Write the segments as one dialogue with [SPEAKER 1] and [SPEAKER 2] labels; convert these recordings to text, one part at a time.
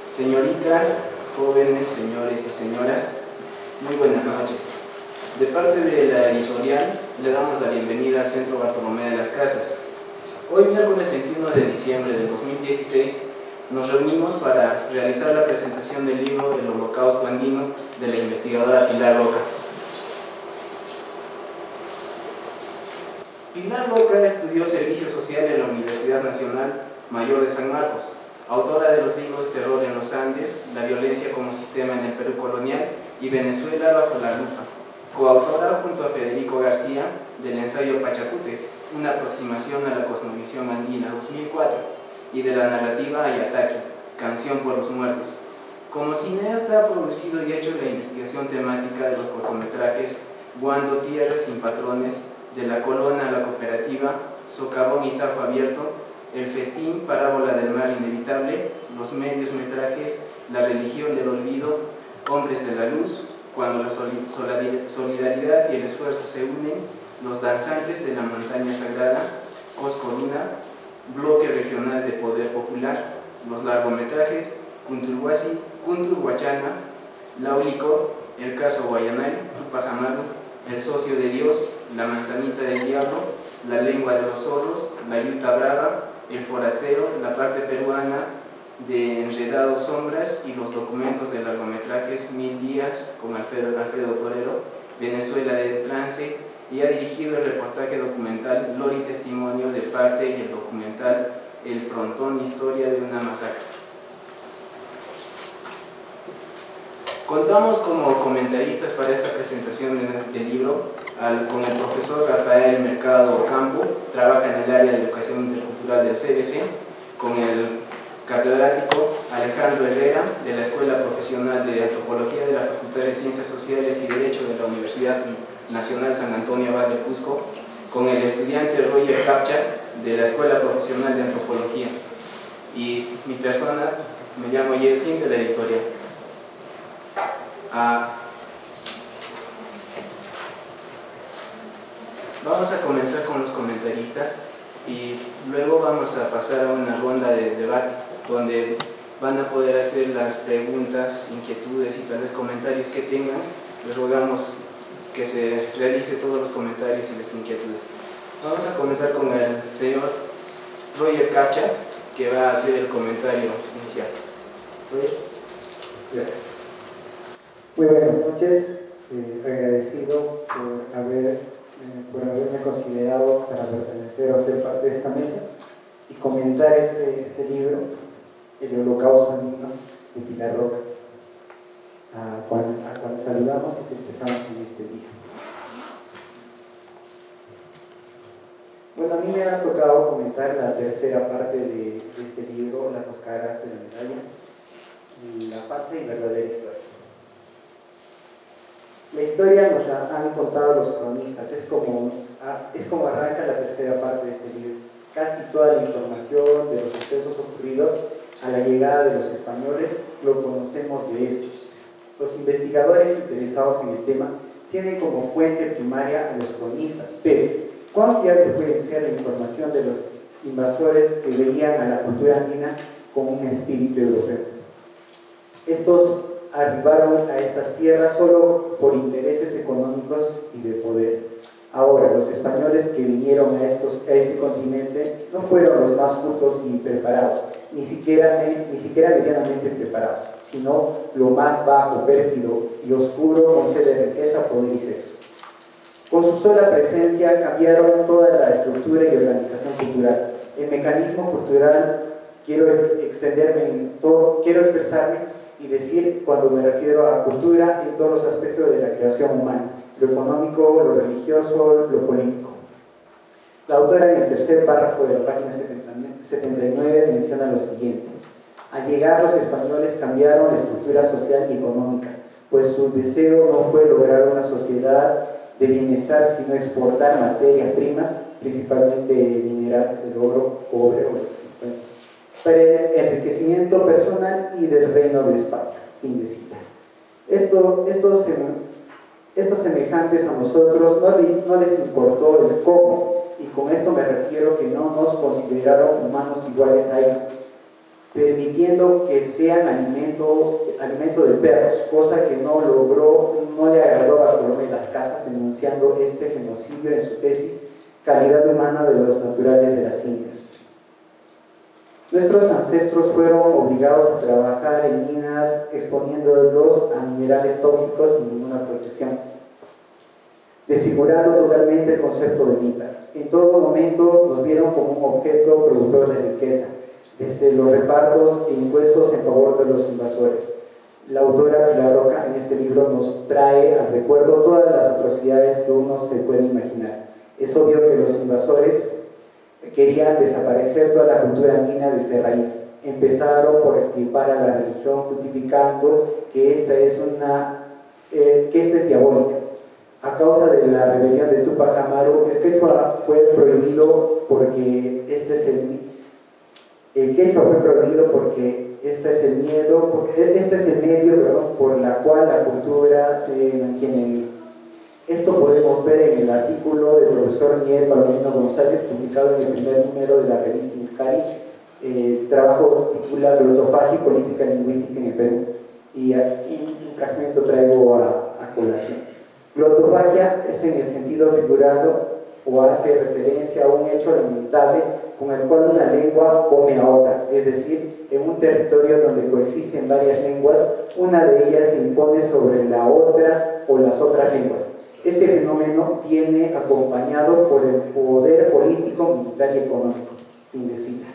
[SPEAKER 1] Señoritas, jóvenes, señores y señoras, muy buenas noches. De parte de la editorial, le damos la bienvenida al Centro Bartolomé de las Casas. Hoy, miércoles 21 de diciembre del 2016, nos reunimos para realizar la presentación del libro El Holocausto Andino de la investigadora Pilar Roca. Pilar Roca estudió Servicio Social en la Universidad Nacional Mayor de San Marcos, autora de los libros Terror en los Andes, La violencia como sistema en el Perú colonial y Venezuela bajo la lupa, coautora junto a Federico García del ensayo Pachacute, una aproximación a la cosmovisión andina 2004, y de la narrativa Ayataki, Canción por los Muertos. Como cineasta ha producido y hecho la investigación temática de los cortometrajes Guando, Tierra sin Patrones, De la Colona a la Cooperativa, Socavón y Tajo Abierto, El Festín, Parábola del Mar Inevitable, los medios metrajes La Religión del Olvido, Hombres de la Luz, Cuando la solidaridad y el esfuerzo se unen, Los Danzantes de la Montaña Sagrada, Coscoluna, Bloque Regional de Poder Popular, los largometrajes Kunturhuasi, Kunturhuachana, Laulico, El Caso Guayanay, Tupac Amaru, El Socio de Dios, La Manzanita del Diablo, La Lengua de los Zorros, La Yuta Brava, El Forastero, la parte peruana de Enredados Sombras y los documentos de largometrajes 1000 días con Alfredo Torero, Venezuela de Trance, y ha dirigido el reportaje documental Lori Testimonio de Parte y el documental El Frontón, Historia de una Masacre. Contamos como comentaristas para esta presentación del libro con el profesor Rafael Mercado Ocampo, trabaja en el área de educación intercultural del CBC, con el catedrático Alejandro Herrera de la Escuela Profesional de Antropología de la Facultad de Ciencias Sociales y Derecho de la Universidad Nacional San Antonio Abad de Cusco, con el estudiante Roger Capcha de la Escuela Profesional de Antropología, y mi persona, me llamo Yeltsin, de la editorial. Vamos a comenzar con los comentaristas y luego vamos a pasar a una ronda de debate donde van a poder hacer las preguntas, inquietudes y tal vez comentarios que tengan. Les rogamos que se realice todos los comentarios y las inquietudes. Vamos a comenzar con el señor Roger Capcha, que va a hacer el comentario inicial. Roger.
[SPEAKER 2] Gracias. Muy buenas noches, agradecido por haberme considerado para pertenecer o ser parte de esta mesa y comentar este libro, El Holocausto Andino, de Pilar Roca, a cual saludamos y festejamos en este día. Bueno, a mí me ha tocado comentar la tercera parte de este libro, Las dos caras de la medalla, y la falsa y verdadera historia. La historia nos la han contado los cronistas, es como arranca la tercera parte de este libro. Casi toda la información de los sucesos ocurridos a la llegada de los españoles lo conocemos de estos. Los investigadores interesados en el tema tienen como fuente primaria a los cronistas, pero ¿cuán fiable puede ser la información de los invasores que veían a la cultura andina con un espíritu europeo? Estos arribaron a estas tierras solo por intereses económicos y de poder. Ahora, los españoles que vinieron a este continente no fueron los más cultos y preparados, ni siquiera medianamente preparados, sino lo más bajo, pérfido y oscuro, con sed de riqueza, poder y sexo. Con su sola presencia cambiaron toda la estructura y organización cultural. El mecanismo cultural, quiero expresarme y decir, cuando me refiero a cultura, en todos los aspectos de la creación humana, lo económico, lo religioso, lo político. La autora en el tercer párrafo de la página 79 menciona lo siguiente: al llegar los españoles cambiaron la estructura social y económica, pues su deseo no fue lograr una sociedad de bienestar, sino exportar materias primas, principalmente minerales, el oro, cobre, para el enriquecimiento personal y del reino de España. Fin de cita. Estos semejantes a nosotros no les importó el cómo, y con esto me refiero que no nos consideraron humanos iguales a ellos. permitiendo que sean alimento de perros, cosa que no le agradó a Bartolomé Las Casas, denunciando este genocidio en su tesis Calidad humana de los naturales de las Indias. Nuestros ancestros fueron obligados a trabajar en minas exponiéndolos a minerales tóxicos sin ninguna protección, desfigurando totalmente el concepto de mita. En todo momento nos vieron como un objeto productor de riqueza, desde los repartos e impuestos en favor de los invasores. La autora Pilar Roca en este libro nos trae al recuerdo todas las atrocidades que uno se puede imaginar. Es obvio que los invasores querían desaparecer toda la cultura andina desde raíz. Empezaron por extirpar a la religión, justificando que esta es diabólica. A causa de la rebelión de Tupac Amaru, el quechua fue prohibido porque este es el medio por la cual la cultura se mantiene viva. Esto podemos ver en el artículo del profesor Miguel Palomino González, publicado en el primer número de la revista Incari. El trabajo titula Glotofagia y política lingüística en el Perú. Y aquí un fragmento traigo a colación. Glotofagia es en el sentido figurado o hace referencia a un hecho lamentable con el cual una lengua come a otra, es decir, en un territorio donde coexisten varias lenguas, una de ellas se impone sobre la otra o las otras lenguas. Este fenómeno viene acompañado por el poder político, militar y económico. Fin de cita.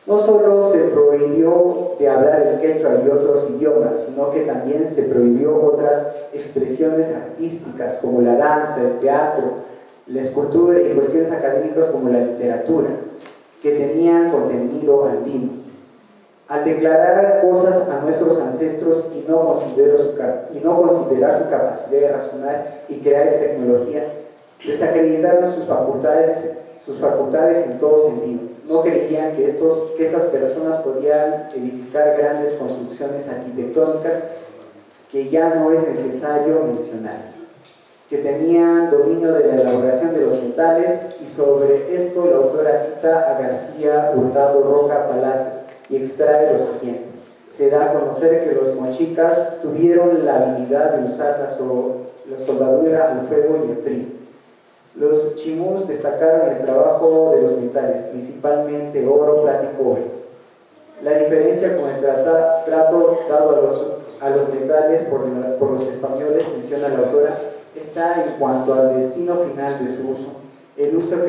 [SPEAKER 2] No solo se prohibió de hablar el quechua y otros idiomas, sino que también se prohibió otras expresiones artísticas como la danza, el teatro, la escultura y cuestiones académicas como la literatura, que tenían contenido andino. Al declarar cosas a nuestros ancestros y no considerar su capacidad de razonar y crear tecnología, desacreditaron sus facultades en todo sentido. No creían que estas personas podían edificar grandes construcciones arquitectónicas que ya no es necesario mencionar, que tenían dominio de la elaboración de los metales, y sobre esto la autora cita a García Hurtado Roca Palacios y extrae lo siguiente. Se da a conocer que los mochicas tuvieron la habilidad de usar la soldadura al fuego y el frío. Los chimús destacaron el trabajo de los metales, principalmente oro, plata y cobre. La diferencia con el trato dado a los metales por los españoles, menciona la autora, está en cuanto al destino final de su uso. El uso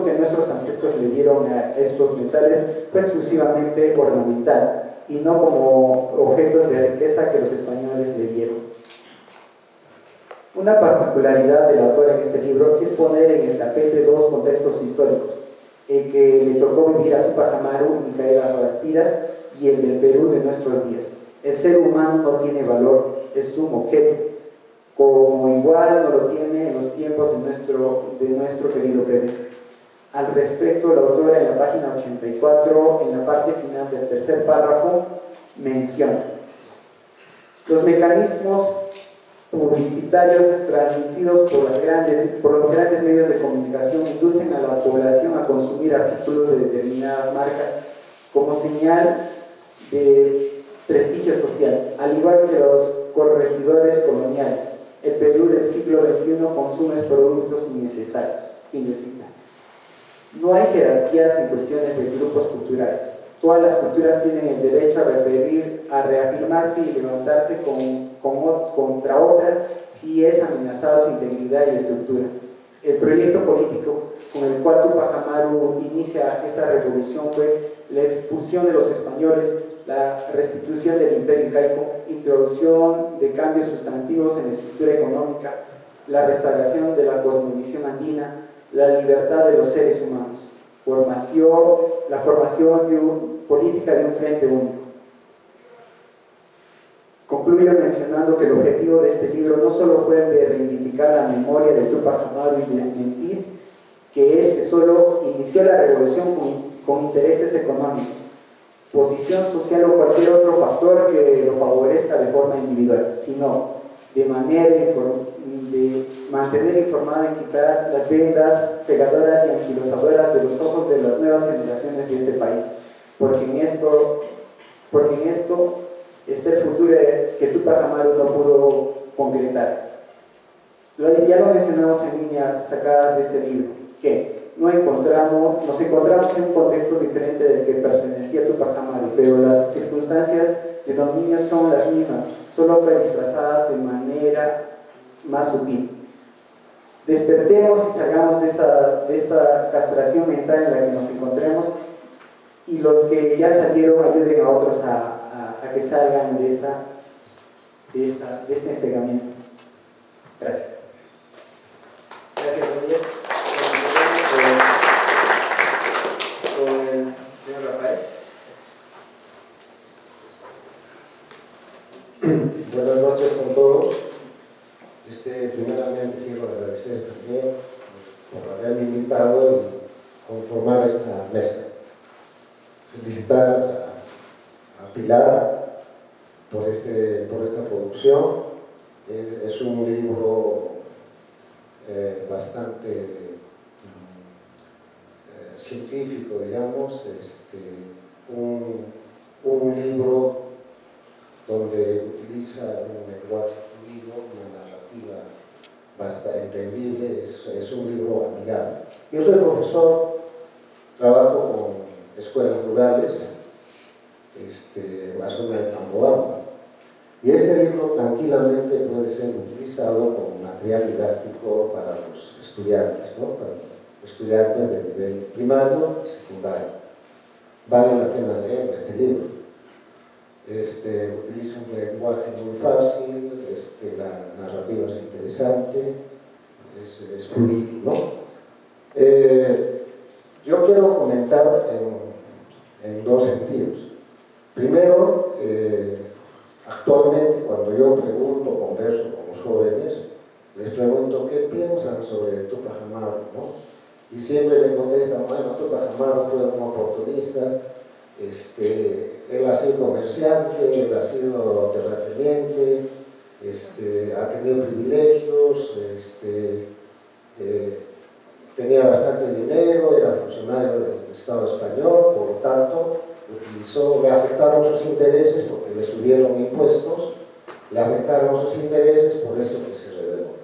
[SPEAKER 2] que nuestros ancestros le dieron a estos metales fue exclusivamente ornamental y no como objetos de riqueza que los españoles le dieron. Una particularidad de la autora en este libro es poner en el tapete dos contextos históricos, el que le tocó vivir a Tupac Amaru y Micaela Bastidas y el del Perú de nuestros días. El ser humano no tiene valor, es un objeto, como igual no lo tiene en los tiempos de nuestro querido Perú. Al respecto, la autora en la página 84, en la parte final del tercer párrafo, menciona: los mecanismos publicitarios transmitidos por los grandes medios de comunicación inducen a la población a consumir artículos de determinadas marcas como señal de prestigio social, al igual que los corregidores coloniales. El Perú del siglo XXI consume productos innecesarios. Fin de cita. No hay jerarquías en cuestiones de grupos culturales. Todas las culturas tienen el derecho a reafirmarse y levantarse contra otras si es amenazada su integridad y estructura. El proyecto político con el cual Tupac Amaru inicia esta revolución fue la expulsión de los españoles, la restitución del imperio incaico, introducción de cambios sustantivos en la estructura económica, la restauración de la cosmovisión andina, la libertad de los seres humanos, la formación política de un frente único. Concluyo mencionando que el objetivo de este libro no solo fue el de reivindicar la memoria de Tupac Amaru y desmentir que éste solo inició la revolución con intereses económicos, posición social o cualquier otro factor que lo favorezca de forma individual, sino de mantener informada y quitar las vendas cegadoras y anquilosadoras de los ojos de las nuevas generaciones de este país, porque en esto está el futuro que Túpac Amaru no pudo concretar. Ya lo mencionamos en líneas sacadas de este libro, que nos encontramos en un contexto diferente del que pertenecía Túpac Amaru, pero las circunstancias de dominio son las mismas, solo que disfrazadas de manera más sutil. Despertemos y salgamos de esta castración mental en la que nos encontremos, y los que ya salieron ayuden a otros a que salgan de este cegamiento. Gracias.
[SPEAKER 1] Gracias, Roger. Con el señor Rafael.
[SPEAKER 3] Buenas noches con todos. Primeramente quiero agradecer también por haberme invitado y conformar esta mesa. Felicitar a Pilar por esta producción. Es un libro bastante científico, digamos, un libro donde utiliza un lenguaje fluido, una narrativa bastante entendible, es un libro amigable. Yo soy profesor, trabajo con escuelas rurales, en la zona de Tamboamba, y este libro tranquilamente puede ser utilizado como material didáctico para los estudiantes, ¿no? Para estudiantes de nivel primario y secundario. Vale la pena leer este libro. Utiliza un lenguaje muy fácil, la narrativa es interesante, es fluido, ¿no? Yo quiero comentar en dos sentidos. Primero, actualmente cuando yo converso con los jóvenes, les pregunto qué piensan sobre Túpac Amaru, ¿no? Y siempre me contestan, bueno, Túpac Amaru fue un oportunista, él ha sido comerciante, él ha sido terrateniente, ha tenido privilegios, tenía bastante dinero, era funcionario del Estado español, por lo tanto, le afectaron sus intereses porque le subieron impuestos, le afectaron sus intereses, por eso que se rebeló.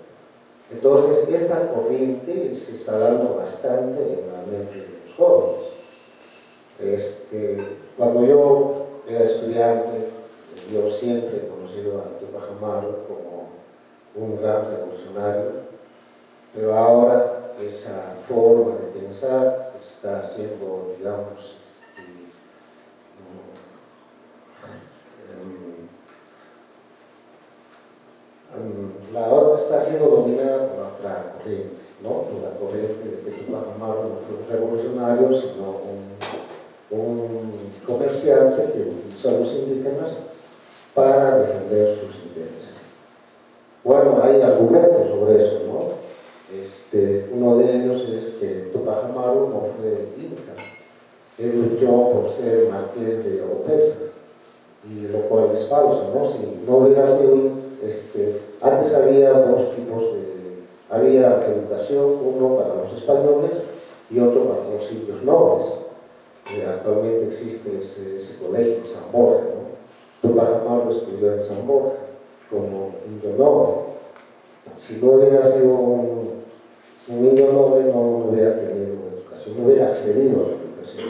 [SPEAKER 3] Entonces, esta corriente se está dando bastante en la mente de los jóvenes. Cuando yo era estudiante, yo siempre he conocido a Túpac Amaru como un gran revolucionario, pero ahora esa forma de pensar está siendo, digamos, está siendo dominada por otra corriente, ¿no? Por la corriente de que Túpac Amaru no fue un revolucionario, sino un comerciante que utilizó a los indígenas para defender sus intereses. Bueno, hay argumentos sobre eso, ¿no? Uno de ellos es que Túpac Amaru no fue inca, él luchó por ser marqués de Oropesa, y lo cual es falso, ¿no? Si no hubiera sido antes había dos tipos había educación, uno para los españoles y otro para los indios nobles. Actualmente existe ese colegio, San Borja, ¿no? Túpac Amaru estudió en San Borja como indio noble. Si no hubiera sido un indio noble, no hubiera tenido educación, no hubiera accedido a la educación.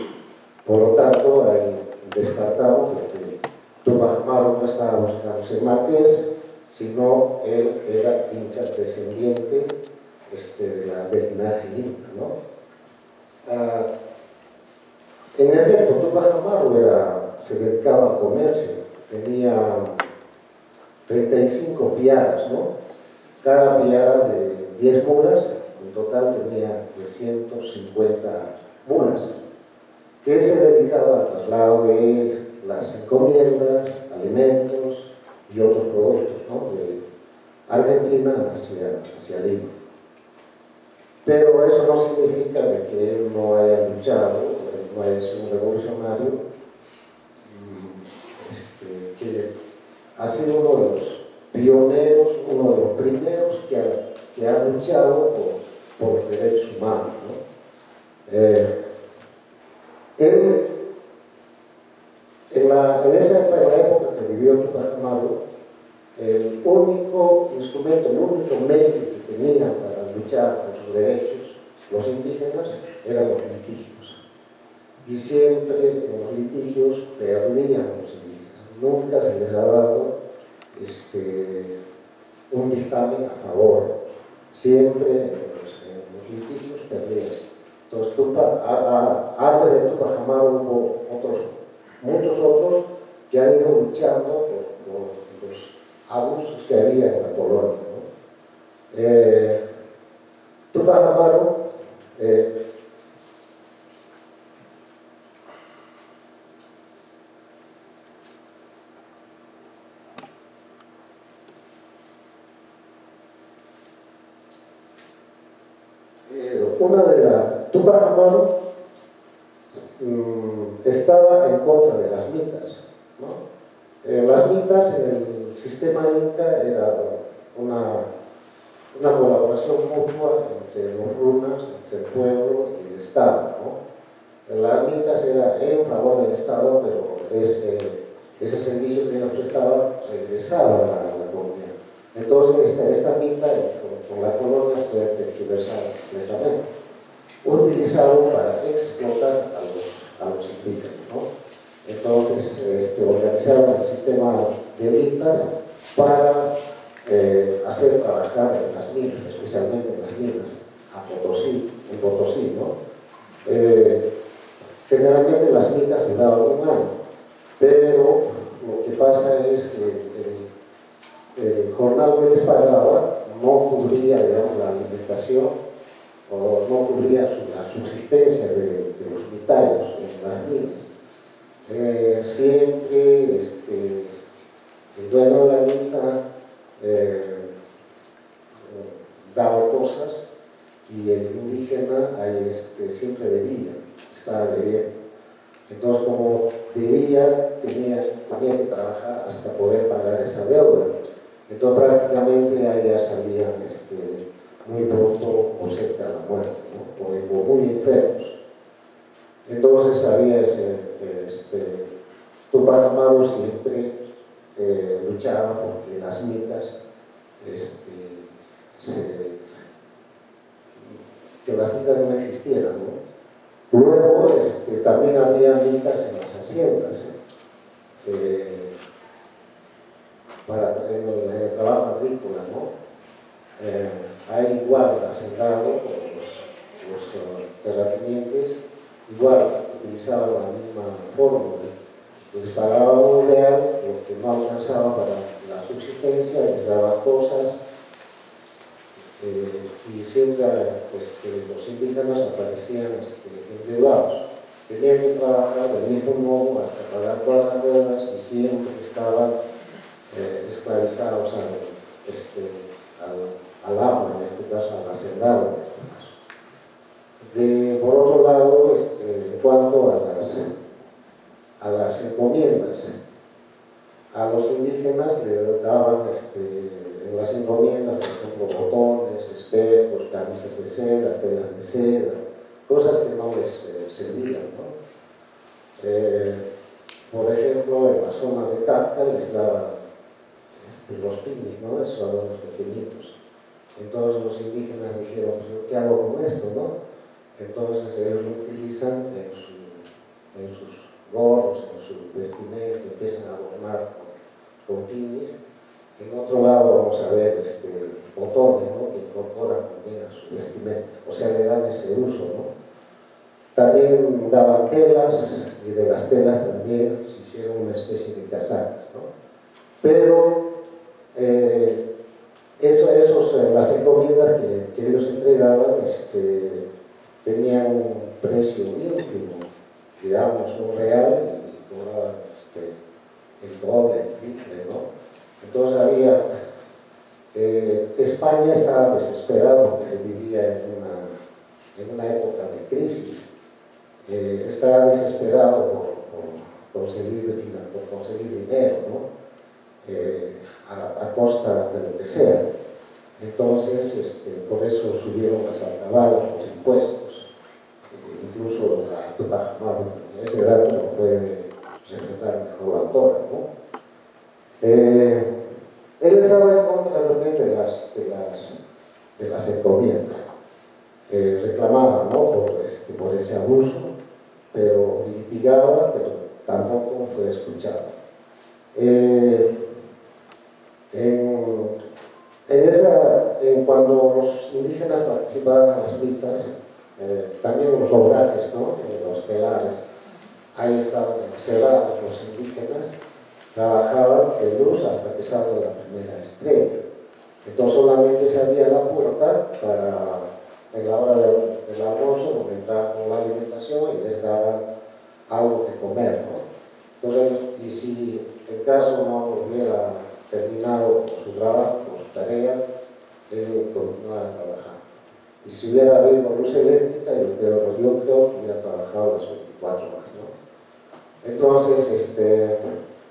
[SPEAKER 3] Por lo tanto, ahí descartamos que Túpac Amaru no estaba buscando ser marqués, sino él era descendiente del linaje inca, ¿no? En efecto, Túpac Amaru se dedicaba al comercio, tenía 35 piaras, ¿no? Cada piara de 10 mulas, en total tenía 350 mulas, que se dedicaba al traslado de las encomiendas, alimentos y otros productos, ¿no? De Argentina hacia Lima. Pero eso no significa de que él no haya luchado, no es un revolucionario, que ha sido uno de los pioneros, uno de los primeros que ha luchado por los derechos humanos, ¿no? Él, en esa época que vivió Tupac Amaru, el único instrumento, el único medio que tenían para luchar por sus derechos, los indígenas, eran los litigios. Y siempre en los litigios perdían los indígenas. Nunca se les ha dado un dictamen a favor. Siempre en los litigios perdían. Entonces, antes de Tupac Amaru hubo muchos otros que han ido luchando por los abusos que había en la colonia, ¿no? Tupac Amaru Tupac Amaru estaba en contra de las mitas, ¿no? Las mitas en el sistema inca era una colaboración mutua entre los runas, entre el pueblo y el Estado, ¿no? Las mitas eran en favor del Estado, pero ese servicio que ellos prestaban regresaba a la colonia. Entonces esta mita con la colonia fue tergiversada completamente, utilizado para explotar a los indígenas, ¿no? Entonces organizaron el sistema de mitas para hacer trabajar en las minas, especialmente en las minas, en Potosí, ¿no? Generalmente las minas duraban un año, pero lo que pasa es que el jornal que les pagaba no cubría, digamos, la alimentación o no cubría la subsistencia de los mitarios en las minas. Siempre el dueño de la mina daba cosas y el indígena siempre debía, estaba debiendo. Entonces, como debía, tenía que trabajar hasta poder pagar esa deuda. Entonces, prácticamente ahí ya salían muy pronto o cerca de la muerte, ¿no? O muy enfermos. Entonces había Tupac Amaru siempre luchaba porque las mitas que las mitas no existieran, ¿no? Luego también había mitas en las haciendas en el trabajo agrícola, ¿no? Hay igual hacendado por los terratenientes, igual utilizaban la misma fórmula. Les pagaban un real, lo que no alcanzaba para la subsistencia, les daban cosas y siempre los indígenas aparecían endeudados. Tenían que trabajar del mismo modo hasta pagar todas las deudas y siempre estaban esclavizados al amo, en este caso al hacendado, en este caso. Por otro lado, en cuanto a las encomiendas, a los indígenas le daban en las encomiendas, por ejemplo, botones, espejos, camisas de seda, telas de seda, cosas que no les servían, ¿no? Por ejemplo, en la zona de Kafka les daban los pinis, ¿no? Esos adornos pequeñitos. Entonces los indígenas dijeron, pues, ¿qué hago con esto, no? Entonces ellos lo utilizan en sus gorros, en su vestimenta, empiezan a adornar con pinis. En otro lado vamos a ver botones, ¿no? Que incorporan también a su vestimenta, o sea, le dan ese uso, ¿no? También daban telas, y de las telas también se hicieron una especie de casacas, ¿no? Pero las encomiendas que ellos entregaban tenían un precio ínfimo, digamos un real, y cobraban el doble, el triple, ¿no? Entonces España estaba desesperada porque vivía en una época de crisis. Estaba desesperado por conseguir dinero, ¿no? a costa de lo que sea. Entonces, por eso subieron las alcabalas, los impuestos, incluso a Tupac Amaru. Ese dato lo puede representar mejor la autora, ¿no? Él estaba en contra realmente de las encomiendas. Reclamaba, ¿no?, por ese abuso, pero litigaba, pero tampoco fue escuchado. Cuando los indígenas participaban en las mitas, también en los obrajes, ¿no?, en los telares, ahí estaban encerrados los indígenas, trabajaban de luz hasta que salga la primera estrella. Entonces solamente se abría la puerta para en la hora del almuerzo, donde entraban con la alimentación y les daban algo que comer, ¿no? Entonces, y si en caso no hubiera terminado su trabajo, su tarea, él continuaba trabajando. Y si hubiera habido luz eléctrica, yo creo que hubiera trabajado las 24 horas, ¿no? Entonces,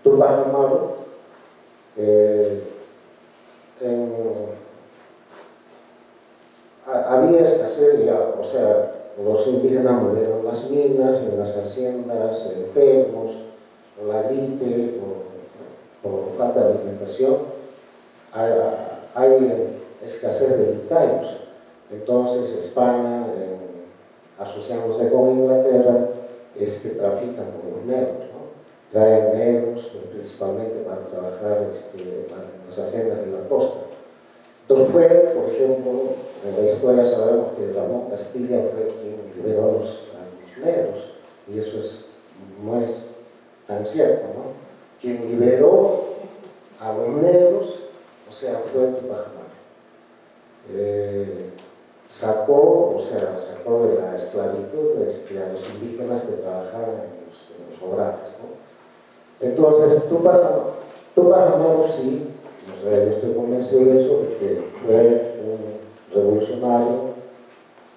[SPEAKER 3] Tupac Amaru, había escasez, ya, o sea, los indígenas murieron en las minas, en las haciendas, enfermos, por la gripe, por falta de alimentación. Hay escasez de vicarios. Entonces España, asociándose con Inglaterra, trafican con los negros, ¿no? Traen negros principalmente para trabajar en las haciendas de la costa. Entonces fue, por ejemplo, en la historia sabemos que Ramón Castilla fue quien liberó a los negros, y eso no es tan cierto, ¿no? Quien liberó a los negros, o sea, fue Tupac Amaru. Sacó de la esclavitud a los indígenas que trabajaban en los obrajes, ¿no? Entonces, Tupac Amaru sí, yo estoy convencido de eso, de que fue un revolucionario,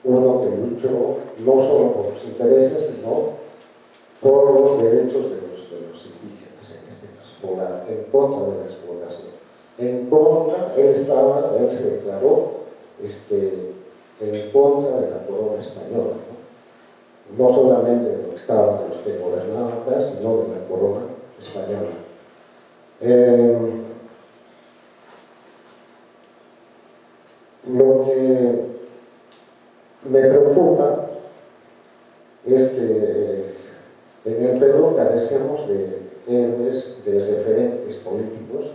[SPEAKER 3] uno que luchó no solo por sus intereses, sino por los derechos de los indígenas, en este caso, en contra de la explotación. En contra, él se declaró en contra de la corona española, no solamente de los estados de los que gobernaban acá, sino de la corona española. Lo que me preocupa es que en el Perú carecemos de héroes, de referentes políticos,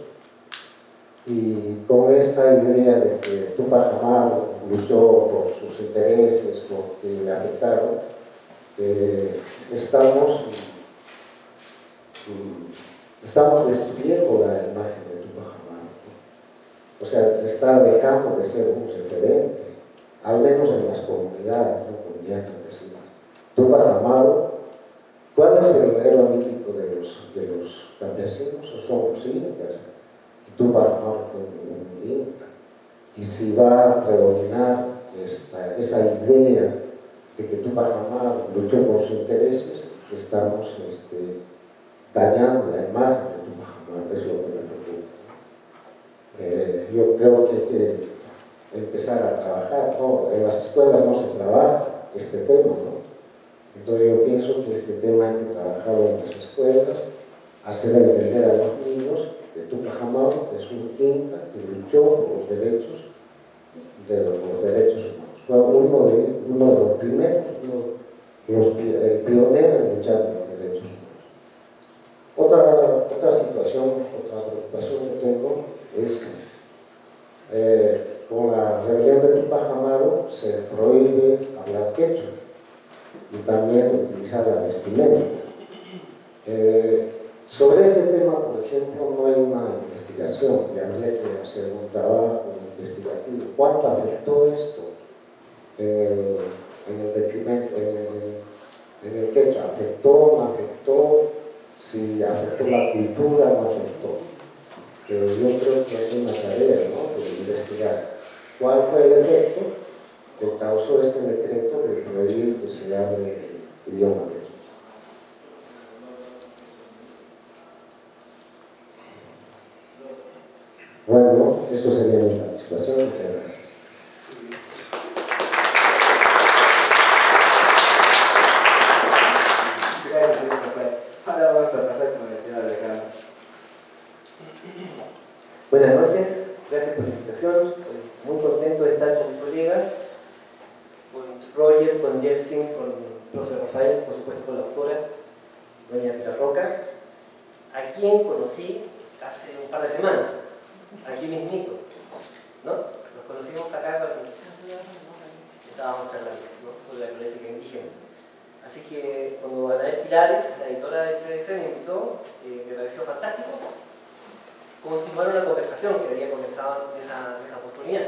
[SPEAKER 3] y con esta idea de que Tupac Amaru luchó por sus intereses, porque le afectaron, estamos destruyendo la imagen de Tupac Amaru. O sea, está dejando de ser un referente, al menos en las comunidades, ¿no?, comunidades campesinas. Tupac Amaru, ¿cuál es el héroe mítico de los campesinos? Son los incas. Y Tupac Amaru fue un inca. Y si va a predominar esa idea de que Tupac Amaru luchó por sus intereses, estamos dañando la imagen de Tupac Amaru, es lo que me preocupa. Yo creo que hay que empezar a trabajar, ¿no? En las escuelas no se trabaja este tema, ¿no? Entonces yo pienso que este tema hay que trabajarlo en las escuelas, hacer entender a los niños que Tupac Amaru es un inca que luchó por los derechos humanos. Fue uno de los primeros, el pionero en luchar por los derechos humanos. Otra situación, otra preocupación que tengo es con la rebelión de Tupac Amaru se prohíbe hablar quechua y también utilizar la vestimenta. Sobre este tema, por ejemplo, no hay una investigación, y habría que hacer un trabajo investigativo. ¿Cuánto afectó esto en el detrimento, en el quechua? ¿Afectó, no afectó? Si afectó la cultura, no afectó. Pero yo creo que es una tarea, ¿no?, de investigar cuál fue el efecto que causó este decreto de prohibir que se hable el idioma quechua. Bueno, eso sería mi participación. Muchas gracias.
[SPEAKER 2] Gracias, señor Rafael. Ahora vamos a pasar con el señor Alejandro.
[SPEAKER 4] Buenas noches, gracias por la invitación. Estoy muy contento de estar con mis colegas, con Roger, con Jelsin, con el profe Rafael, por supuesto con la autora, doña Pilar Roca, a quien conocí hace un par de semanas, aquí mismito, ¿no? Nos conocimos acá cuando estábamos charlando, ¿no?, sobre la política indígena. Así que cuando Anael Pilares, la editora del CDC, me invitó, me pareció fantástico continuar una conversación que había comenzado en esa oportunidad.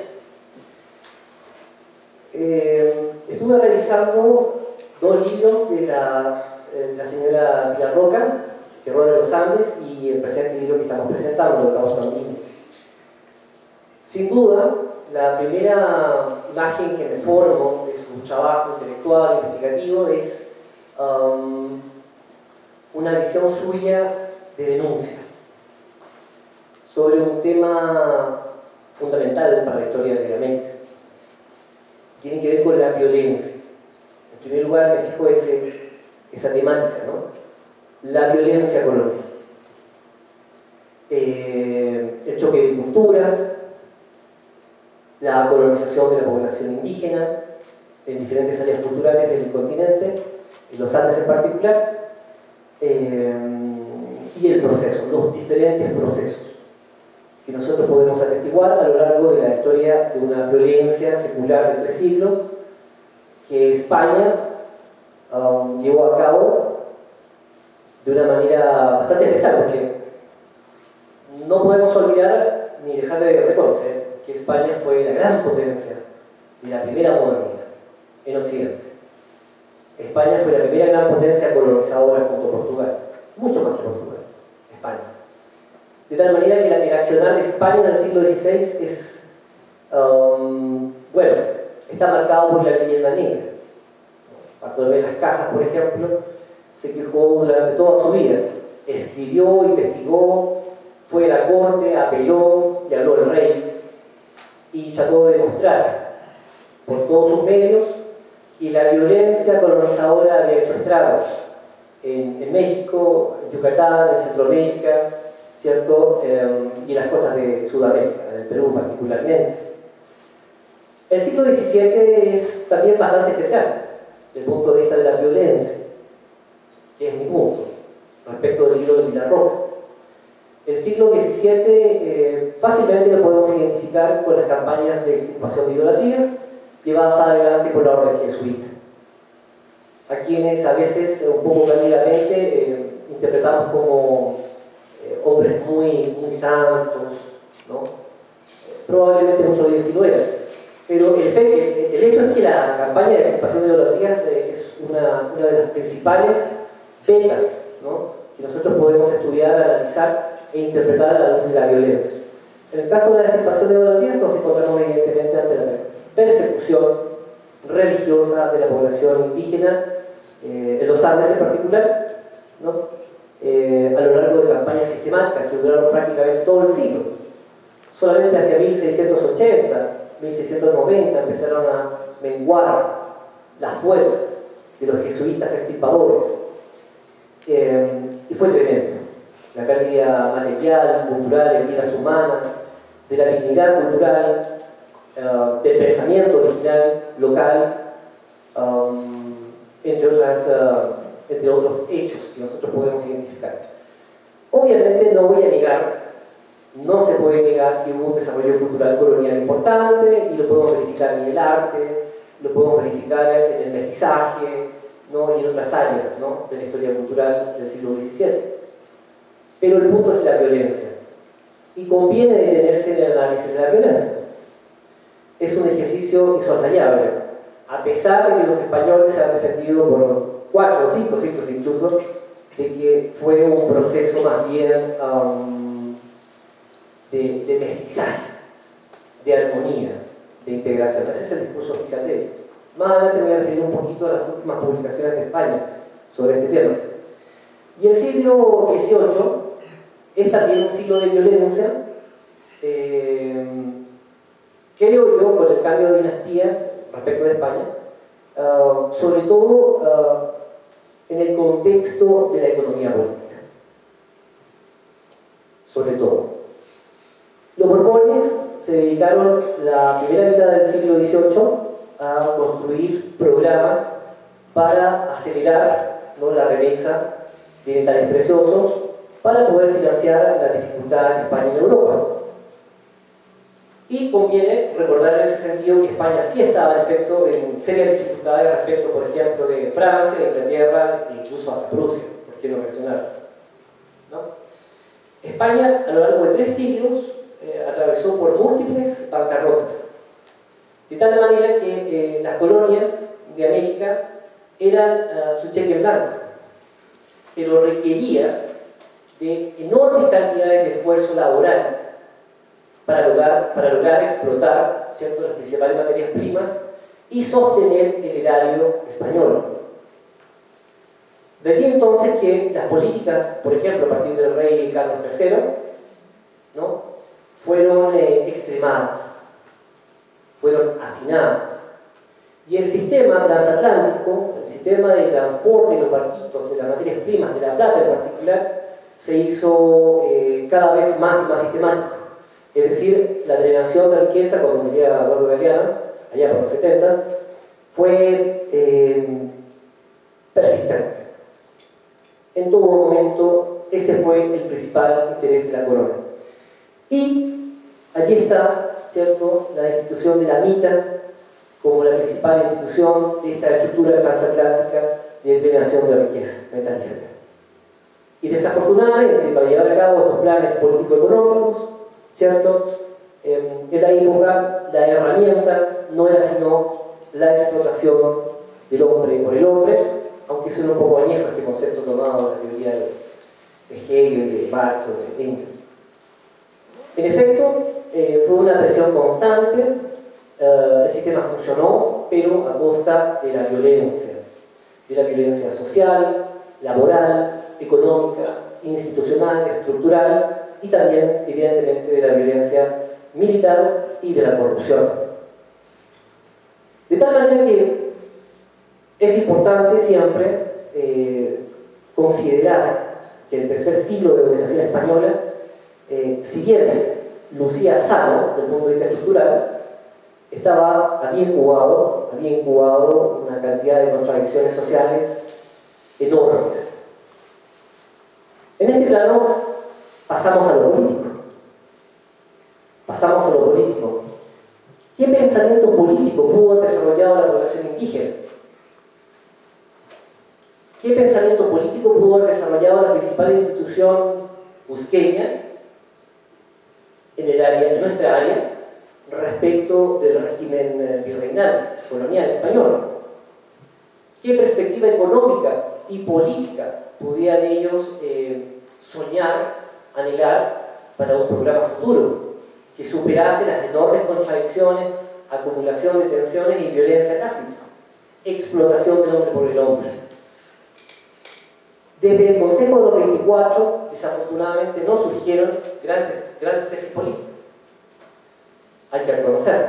[SPEAKER 4] Estuve revisando 2 libros de la señora Pilar Roca, Terror en los Andes, y el presente libro que estamos presentando, Holocausto Andino. Sin duda, la primera imagen que me formo de su trabajo intelectual, investigativo, es una visión suya de denuncia sobre un tema fundamental para la historia de América. Tiene que ver con la violencia. En primer lugar, me fijo esa temática, ¿no? La violencia colonial. El choque de culturas, la colonización de la población indígena en diferentes áreas culturales del continente, en los Andes en particular, y el proceso, los diferentes procesos que nosotros podemos atestiguar a lo largo de la historia de una violencia secular de 3 siglos que España llevó a cabo de una manera bastante especial, porque no podemos olvidar ni dejar de reconocer que España fue la gran potencia de la primera modernidad en Occidente. España fue la primera gran potencia colonizadora junto a Portugal, mucho más que Portugal, España. De tal manera que el accionar de España en el siglo XVI es, bueno, está marcado por la leyenda negra. Bartolomé Las Casas, por ejemplo, se quejó durante toda su vida, escribió, investigó, fue a la corte, apeló, le habló al rey y trató de demostrar por todos sus medios que la violencia colonizadora había hecho estragos en México, en Yucatán, en Centroamérica, ¿cierto? Y en las costas de Sudamérica, en el Perú particularmente. El siglo XVII es también bastante especial desde el punto de vista de la violencia, que es mi punto, respecto del libro de Pilar Roca. El siglo XVII fácilmente lo podemos identificar con las campañas de extirpación de idolatrías llevadas adelante por la orden jesuita, a quienes a veces, un poco cándidamente, interpretamos como hombres muy santos, ¿no? Probablemente muchos de ellos sí lo eran, pero el hecho es que la campaña de extirpación de idolatrías es una de las principales vetas, ¿no?, que nosotros podemos estudiar, analizar e interpretar a la luz de la violencia. En el caso de la extirpación de idolatrías nos encontramos evidentemente ante la persecución religiosa de la población indígena, en los Andes en particular, ¿no?, a lo largo de campañas sistemáticas que duraron prácticamente todo el siglo. Solamente hacia 1680, 1690 empezaron a menguar las fuerzas de los jesuitas extirpadores, y fue tremendo. La pérdida material, cultural, en vidas humanas, de la dignidad cultural, del pensamiento original, local, entre otros hechos que nosotros podemos identificar. Obviamente no voy a negar, no se puede negar que hubo un desarrollo cultural colonial importante, y lo podemos verificar en el arte, lo podemos verificar en el mestizaje, ¿no?, y en otras áreas, ¿no?, de la historia cultural del siglo XVII. Pero el punto es la violencia, y conviene detenerse en el análisis de la violencia. Es un ejercicio insoslayable, a pesar de que los españoles se han defendido por 4 o 5 siglos incluso, de que fue un proceso más bien de mestizaje, de armonía, de integración. Ese es el discurso oficial de ellos. Más adelante me voy a referir un poquito a las últimas publicaciones de España sobre este tema. Y el siglo XVIII es también un siglo de violencia, creo yo, con el cambio de dinastía respecto de España, sobre todo en el contexto de la economía política. Sobre todo. Los Borbones se dedicaron la primera mitad del siglo XVIII a construir programas para acelerar, ¿no?, la remesa de metales preciosos para poder financiar las dificultades de España en Europa. Y conviene recordar en ese sentido que España sí estaba en efecto en serias dificultades respecto, por ejemplo, de Francia, de Inglaterra e incluso hasta Prusia, por qué no mencionarlo, ¿no? España, a lo largo de 3 siglos, atravesó por múltiples bancarrotas, de tal manera que las colonias de América eran su cheque en blanco, pero requería de enormes cantidades de esfuerzo laboral para lograr explotar, ¿cierto?, las principales materias primas y sostener el erario español. De allí entonces que las políticas, por ejemplo, a partir del rey Carlos III, ¿no?, fueron extremadas, fueron afinadas. Y el sistema transatlántico, el sistema de transporte de los barquitos, de las materias primas, de la plata en particular, se hizo cada vez más y más sistemático. Es decir, la drenación de riqueza, como diría Eduardo Galeano, allá por los 70s, fue persistente. En todo momento, ese fue el principal interés de la corona. Y allí está, ¿cierto?, la institución de la MITA como la principal institución de esta estructura transatlántica de drenación de riqueza metalífera. Y desafortunadamente, para llevar a cabo estos planes político-económicos, ¿cierto?, en la época la herramienta no era sino la explotación del hombre por el hombre, aunque suena un poco añejo este concepto tomado de la teoría de Hegel, de Marx o de Engels. En efecto, fue una presión constante, el sistema funcionó, pero a costa de la violencia social, laboral, económica, institucional, estructural y también, evidentemente, de la violencia militar y de la corrupción. De tal manera que es importante siempre considerar que el tercer siglo de dominación española, si bien lucía sano desde el punto de vista estructural, había incubado una cantidad de contradicciones sociales enormes. En este plano pasamos a lo político. ¿Qué pensamiento político pudo haber desarrollado la población indígena? ¿Qué pensamiento político pudo haber desarrollado la principal institución cusqueña en nuestra área, respecto del régimen virreinal, colonial español? ¿Qué perspectiva económica y política podían ellos soñar, anhelar para un programa futuro que superase las enormes contradicciones, acumulación de tensiones y violencia tácita, explotación del hombre por el hombre? Desde el Consejo de los 24, desafortunadamente, no surgieron grandes tesis políticas. Hay que reconocerlo.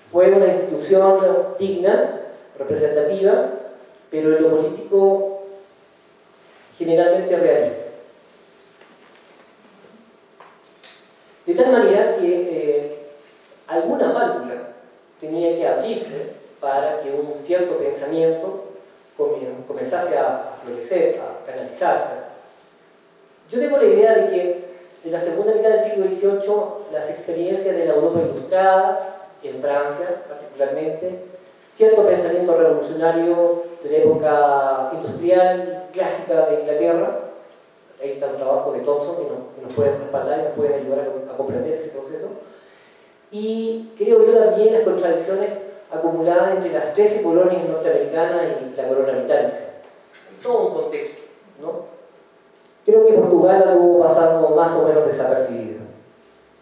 [SPEAKER 4] Fue una institución digna, representativa, pero en lo político generalmente realista. De tal manera que alguna válvula tenía que abrirse para que un cierto pensamiento comenzase a florecer, a canalizarse. Yo tengo la idea de que en la segunda mitad del siglo XVIII las experiencias de la Europa ilustrada, en Francia particularmente, cierto pensamiento revolucionario de la época industrial clásica de Inglaterra, ahí está el trabajo de Thompson que nos pueden respaldar y nos pueden ayudar a comprender ese proceso, y creo yo también las contradicciones acumuladas entre las 13 colonias norteamericanas y la corona británica. En todo un contexto, ¿no? Creo que Portugal anduvo pasando más o menos desapercibido.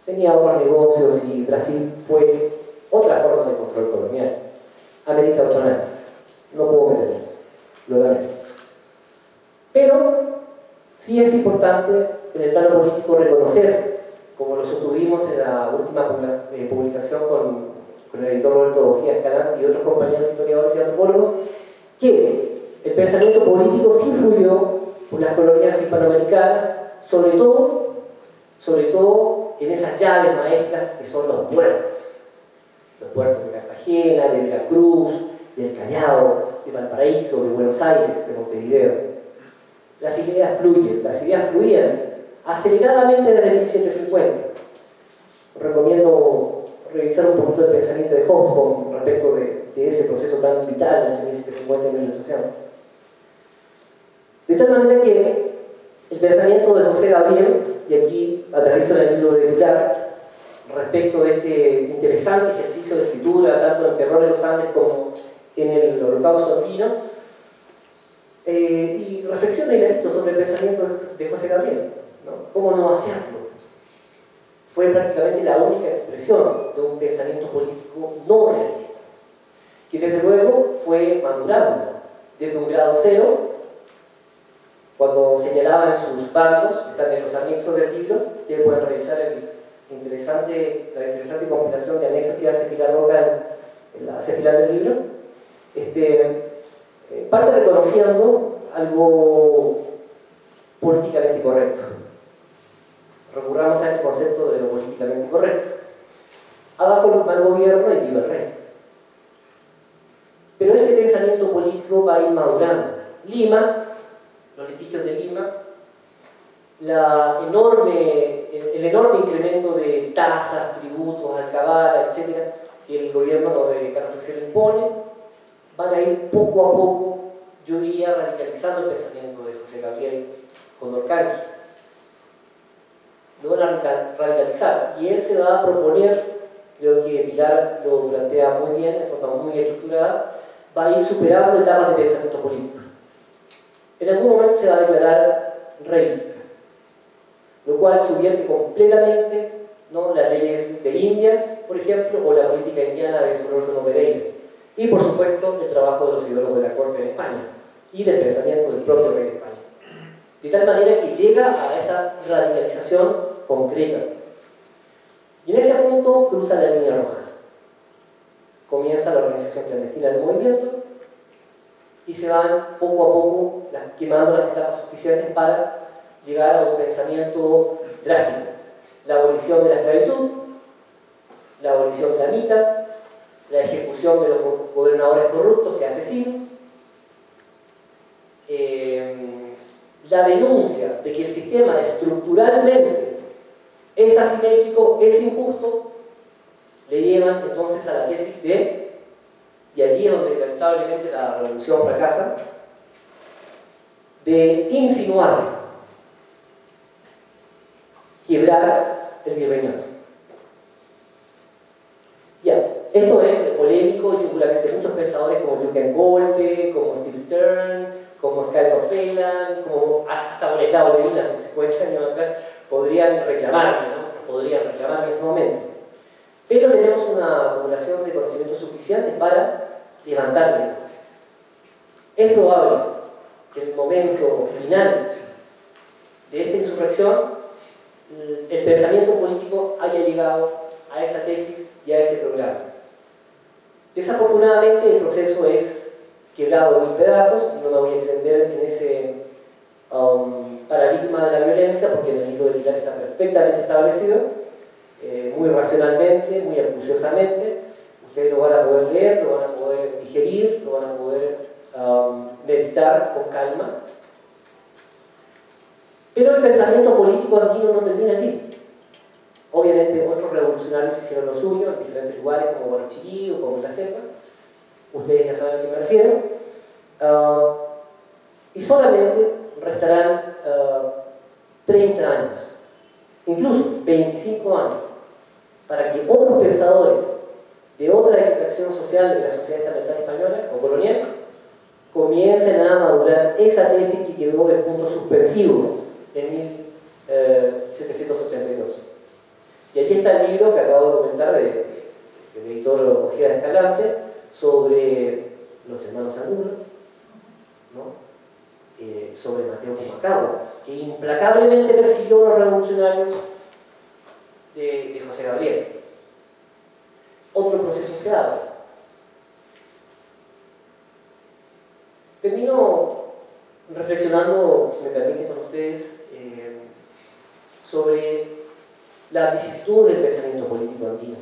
[SPEAKER 4] Tenía otros negocios y Brasil fue otra forma de control colonial. América otro análisis. No puedo meter eso. Lo lamento. Pero sí es importante en el plano político reconocer como lo sostuvimos en la última publicación con el editor Roberto Ojeda Escalante y otros compañeros historiadores y antropólogos, que el pensamiento político sí fluyó por las colonias hispanoamericanas, sobre todo en esas llaves maestras que son los puertos de Cartagena, de Veracruz, del Callao, de Valparaíso, de Buenos Aires, de Montevideo. Las ideas fluían aceleradamente desde 1750. Recomiendo revisar un poquito el pensamiento de Hobsbawm respecto de ese proceso tan vital entre 1750 y 1800. De tal manera que el pensamiento de José Gabriel, y aquí aterrizo en el libro de Pilar, respecto de este interesante ejercicio de escritura, tanto en el Terror de los Andes como en el Holocausto andino, y reflexiona inédito sobre el pensamiento de José Gabriel, ¿no? ¿Cómo no hacerlo? Fue prácticamente la única expresión de un pensamiento político no realista, que desde luego fue madurando desde un grado cero, cuando señalaban en sus pactos, están en los anexos del libro, ustedes pueden revisar la interesante compilación de anexos que hace Pilar Roca hacia el final del libro, parte reconociendo algo políticamente correcto. Recurramos a ese concepto de lo políticamente correcto. Abajo el mal gobierno y viva el rey. Pero ese pensamiento político va a ir madurando. Lima, los litigios de Lima, el enorme incremento de tasas, tributos, alcabala, etc., que el gobierno de Carlos III impone, van a ir poco a poco, yo diría, radicalizando el pensamiento de José Gabriel Condorcanqui. Lo van a radicalizar y él se va a proponer, creo que Pilar lo plantea muy bien, de forma muy estructurada, va a ir superando etapas de pensamiento político. En algún momento se va a declarar rey, lo cual subvierte completamente, ¿no?, las leyes de Indias, por ejemplo, o la política indiana de Solórzano Pereira, y por supuesto el trabajo de los ideólogos de la corte en España y del pensamiento del propio rey de España. De tal manera que llega a esa radicalización concreta. Y en ese punto cruza la línea roja. Comienza la organización clandestina del movimiento y se van poco a poco quemando las etapas suficientes para llegar a un pensamiento drástico. La abolición de la esclavitud, la abolición de la mita, la ejecución de los gobernadores corruptos y asesinos, la denuncia de que el sistema estructuralmente es asimétrico, es injusto, le llevan entonces a la tesis y allí es donde lamentablemente la revolución fracasa, de insinuar, quebrar el virreinato. Ya, esto es polémico y seguramente muchos pensadores como Jürgen Golte, como Steve Stern, como Skalko Phelan, como hasta Boleslao Levin hace 50 años atrás, podrían reclamarme en este momento. Pero tenemos una acumulación de conocimientos suficientes para levantar la hipótesis. Es probable que en el momento final de esta insurrección el pensamiento político haya llegado a esa tesis y a ese programa. Desafortunadamente el proceso es quebrado en mil pedazos, no me voy a extender en ese paradigma de la violencia porque en el libro de Pilar está perfectamente establecido, muy racionalmente, muy acuciosamente. Ustedes lo van a poder leer, lo van a poder digerir, lo van a poder meditar con calma. Pero el pensamiento político andino no termina allí. Obviamente otros revolucionarios hicieron lo suyo en diferentes lugares como Guarachirí o como en la Selva. Ustedes ya saben a qué me refiero. Y solamente restarán 30 años, incluso 25 años, para que otros pensadores de otra extracción social de la sociedad estamental española o colonial comiencen a madurar esa tesis que quedó en puntos suspensivos en 1782. Y aquí está el libro que acabo de comentar del editor Ojeda Escalante sobre los hermanos Angulo, ¿no? Sobre Mateo Pumacahua, que implacablemente persiguió a los revolucionarios Termino reflexionando, si me permiten con ustedes, sobre la vicisitud del pensamiento político andino.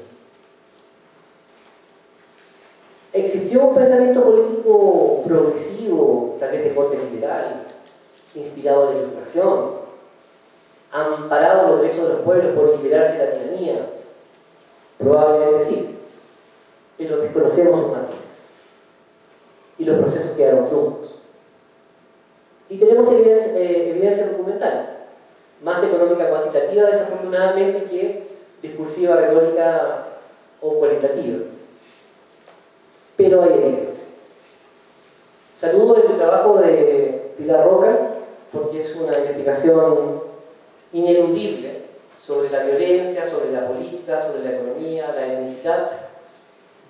[SPEAKER 4] Existió un pensamiento político progresivo, tal vez de corte liberal, inspirado en la Ilustración, amparado los derechos de los pueblos por liberarse de la tiranía. Probablemente sí, pero desconocemos sus matices y los procesos quedaron truncos. Y tenemos evidencia documental, más económica cuantitativa desafortunadamente que discursiva, retórica o cualitativa. Pero hay evidencia. Saludo el trabajo de Pilar Roca, porque es una investigación ineludible sobre la violencia, sobre la política, sobre la economía, la etnicidad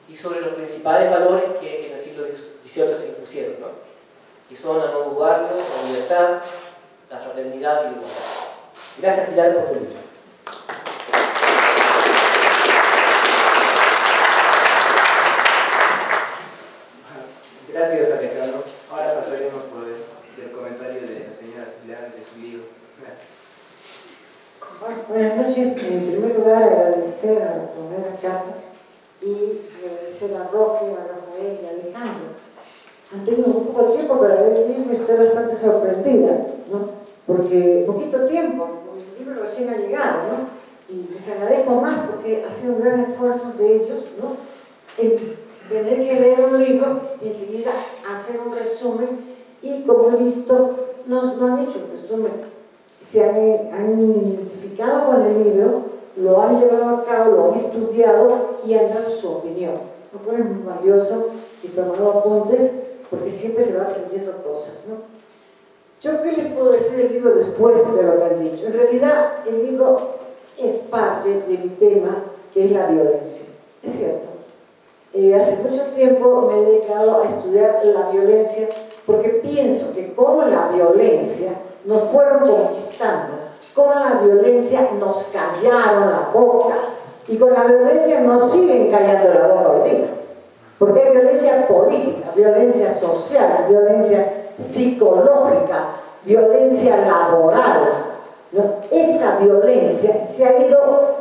[SPEAKER 4] y sobre los principales valores que en el siglo XVIII se impusieron, ¿no? Y son, a no dudarlo, la libertad, la fraternidad y la igualdad. Gracias, Pilar, por tu libro.
[SPEAKER 1] Gracias, Alejandro. Ahora pasaremos por el comentario de la señora Pilar de su libro.
[SPEAKER 5] Buenas noches. En primer lugar, agradecer a Tomera Casas y agradecer a Roque, a Rafael y a Alejandro. Han tenido un poco de tiempo para leer el libro y estoy bastante sorprendida, ¿no? Porque poquito tiempo, el libro recién ha llegado, ¿no? Y les agradezco más porque ha sido un gran esfuerzo de ellos, ¿no? En tener que leer un libro y enseguida hacer un resumen y, como he visto, no han hecho un resumen, se han identificado con el libro, lo han llevado a cabo, lo han estudiado y han dado su opinión, lo cual es muy valioso y tomado apuntes porque siempre se va aprendiendo cosas, ¿no? ¿Yo qué les puedo decir del libro después de lo que han dicho? En realidad, el libro es parte de mi tema, que es la violencia. Es cierto. Hace mucho tiempo me he dedicado a estudiar la violencia porque pienso que como la violencia nos fueron conquistando, como la violencia nos callaron la boca y con la violencia nos siguen callando la boca hoy día. Porque hay violencia política, violencia social, violencia psicológica, violencia laboral, ¿no? Esta violencia se ha ido,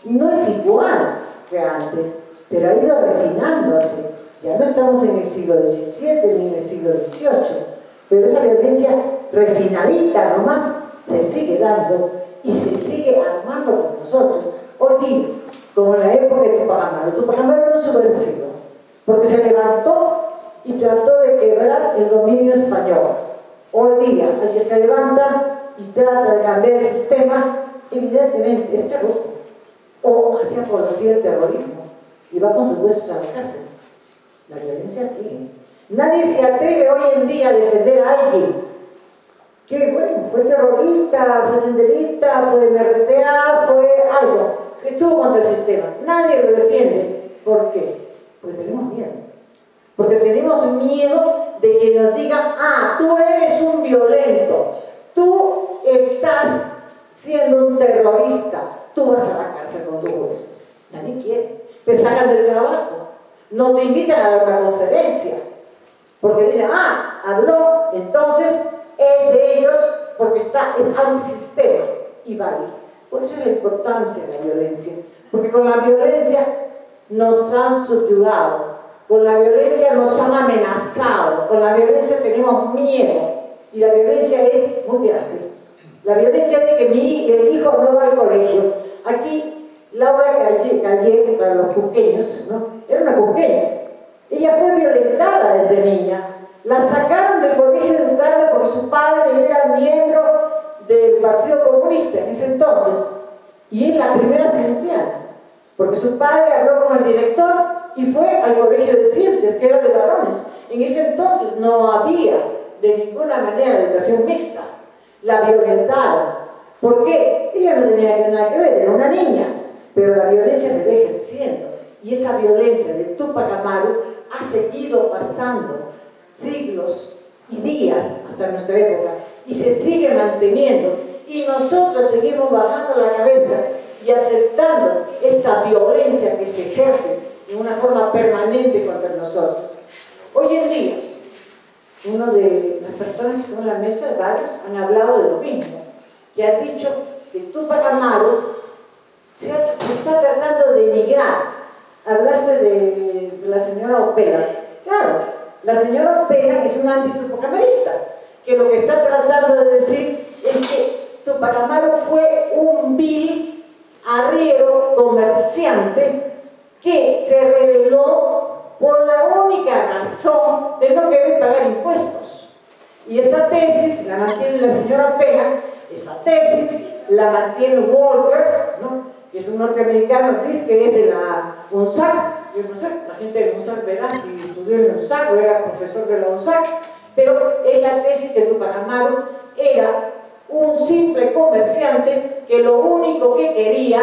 [SPEAKER 5] no es igual que antes, pero ha ido refinándose. Ya no estamos en el siglo XVII ni en el siglo XVIII, pero esa violencia refinadita nomás se sigue dando y se sigue armando con nosotros. Hoy día, como en la época de Tupac Amaru era un subversivo, porque se levantó y trató de quebrar el dominio español. Hoy día, el que se levanta y trata de cambiar el sistema, evidentemente es terrorismo, o hace apología del terrorismo, y va con sus huesos a la cárcel. La violencia sigue. Nadie se atreve hoy en día a defender a alguien que, bueno, fue terrorista, fue senderista, fue MRTA, fue algo, estuvo contra el sistema. Nadie lo defiende. ¿Por qué? Porque tenemos miedo. Porque tenemos miedo de que nos digan, ah, tú eres un violento, tú estás siendo un terrorista, tú vas a la cárcel con tus huesos. Nadie quiere. Te sacan del trabajo, no te invitan a dar una conferencia, porque dicen, ah, habló, entonces es de ellos porque es antisistema y vale. Por eso es la importancia de la violencia, porque con la violencia nos han subyugado, con la violencia nos han amenazado, con la violencia tenemos miedo y la violencia es muy grande. La violencia es de que el hijo no va al colegio. Aquí Laura Calle, para los cusqueños, ¿no? Era una cusqueña. Ella fue violentada desde niña. La sacaron del colegio de educarla porque su padre era miembro del Partido Comunista en ese entonces. Y es la primera cienciana, porque su padre habló con el director y fue al colegio de ciencias, que era de varones. En ese entonces no había de ninguna manera educación mixta. La violentaron. ¿Por qué? Ella no tenía nada que ver, era una niña. Pero la violencia se ve ejerciendo. Y esa violencia de Tupac Amaru ha seguido pasando siglos y días hasta nuestra época. Y se sigue manteniendo. Y nosotros seguimos bajando la cabeza y aceptando esta violencia que se ejerce de una forma permanente contra nosotros. Hoy en día, uno de las personas que están en la mesa, varios, han hablado de lo mismo, que ha dicho que Túpac Amaru se está tratando de denigrar. Hablaste de la señora Opera. Claro, la señora Opera es una antitupacamarista, que lo que está tratando de decir es que Túpac Amaru fue un vil arriero comerciante que se rebeló por la única razón de no querer pagar impuestos. Y esa tesis la mantiene la señora Opera, esa tesis la mantiene Walker, ¿no?, que es un norteamericano, que es de la UNSAC. Yo no sé, la gente de UNSAC verá si estudió en UNSAC o era profesor de la UNSAC, pero es la tesis que Túpac Amaru era un simple comerciante que lo único que quería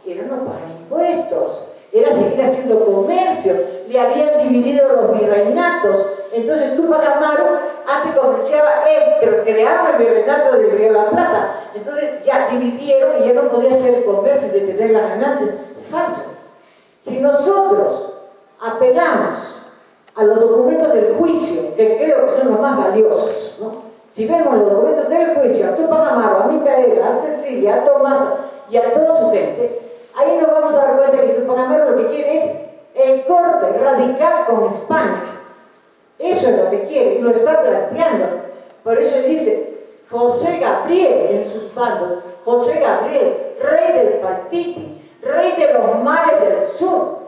[SPEAKER 5] era no pagar impuestos, era seguir haciendo comercio. Le habían dividido los virreinatos, entonces Túpac Amaru antes comerciaba él, pero crearon el virreinato del Río de la Plata, entonces ya dividieron y ya no podía hacer el comercio y de tener las ganancias. Es falso. Si nosotros apelamos a los documentos del juicio, que creo que son los más valiosos, ¿no?, si vemos los documentos del juicio a Túpac Amaru, a Micaela, a Cecilia, a Tomás y a toda su gente, ahí nos vamos a dar cuenta que Túpac Amaru lo que quiere es el corte radical con España. Eso es lo que quiere y lo está planteando. Por eso él dice, José Gabriel en sus bandos, José Gabriel, rey del Partiti, rey de los mares del sur.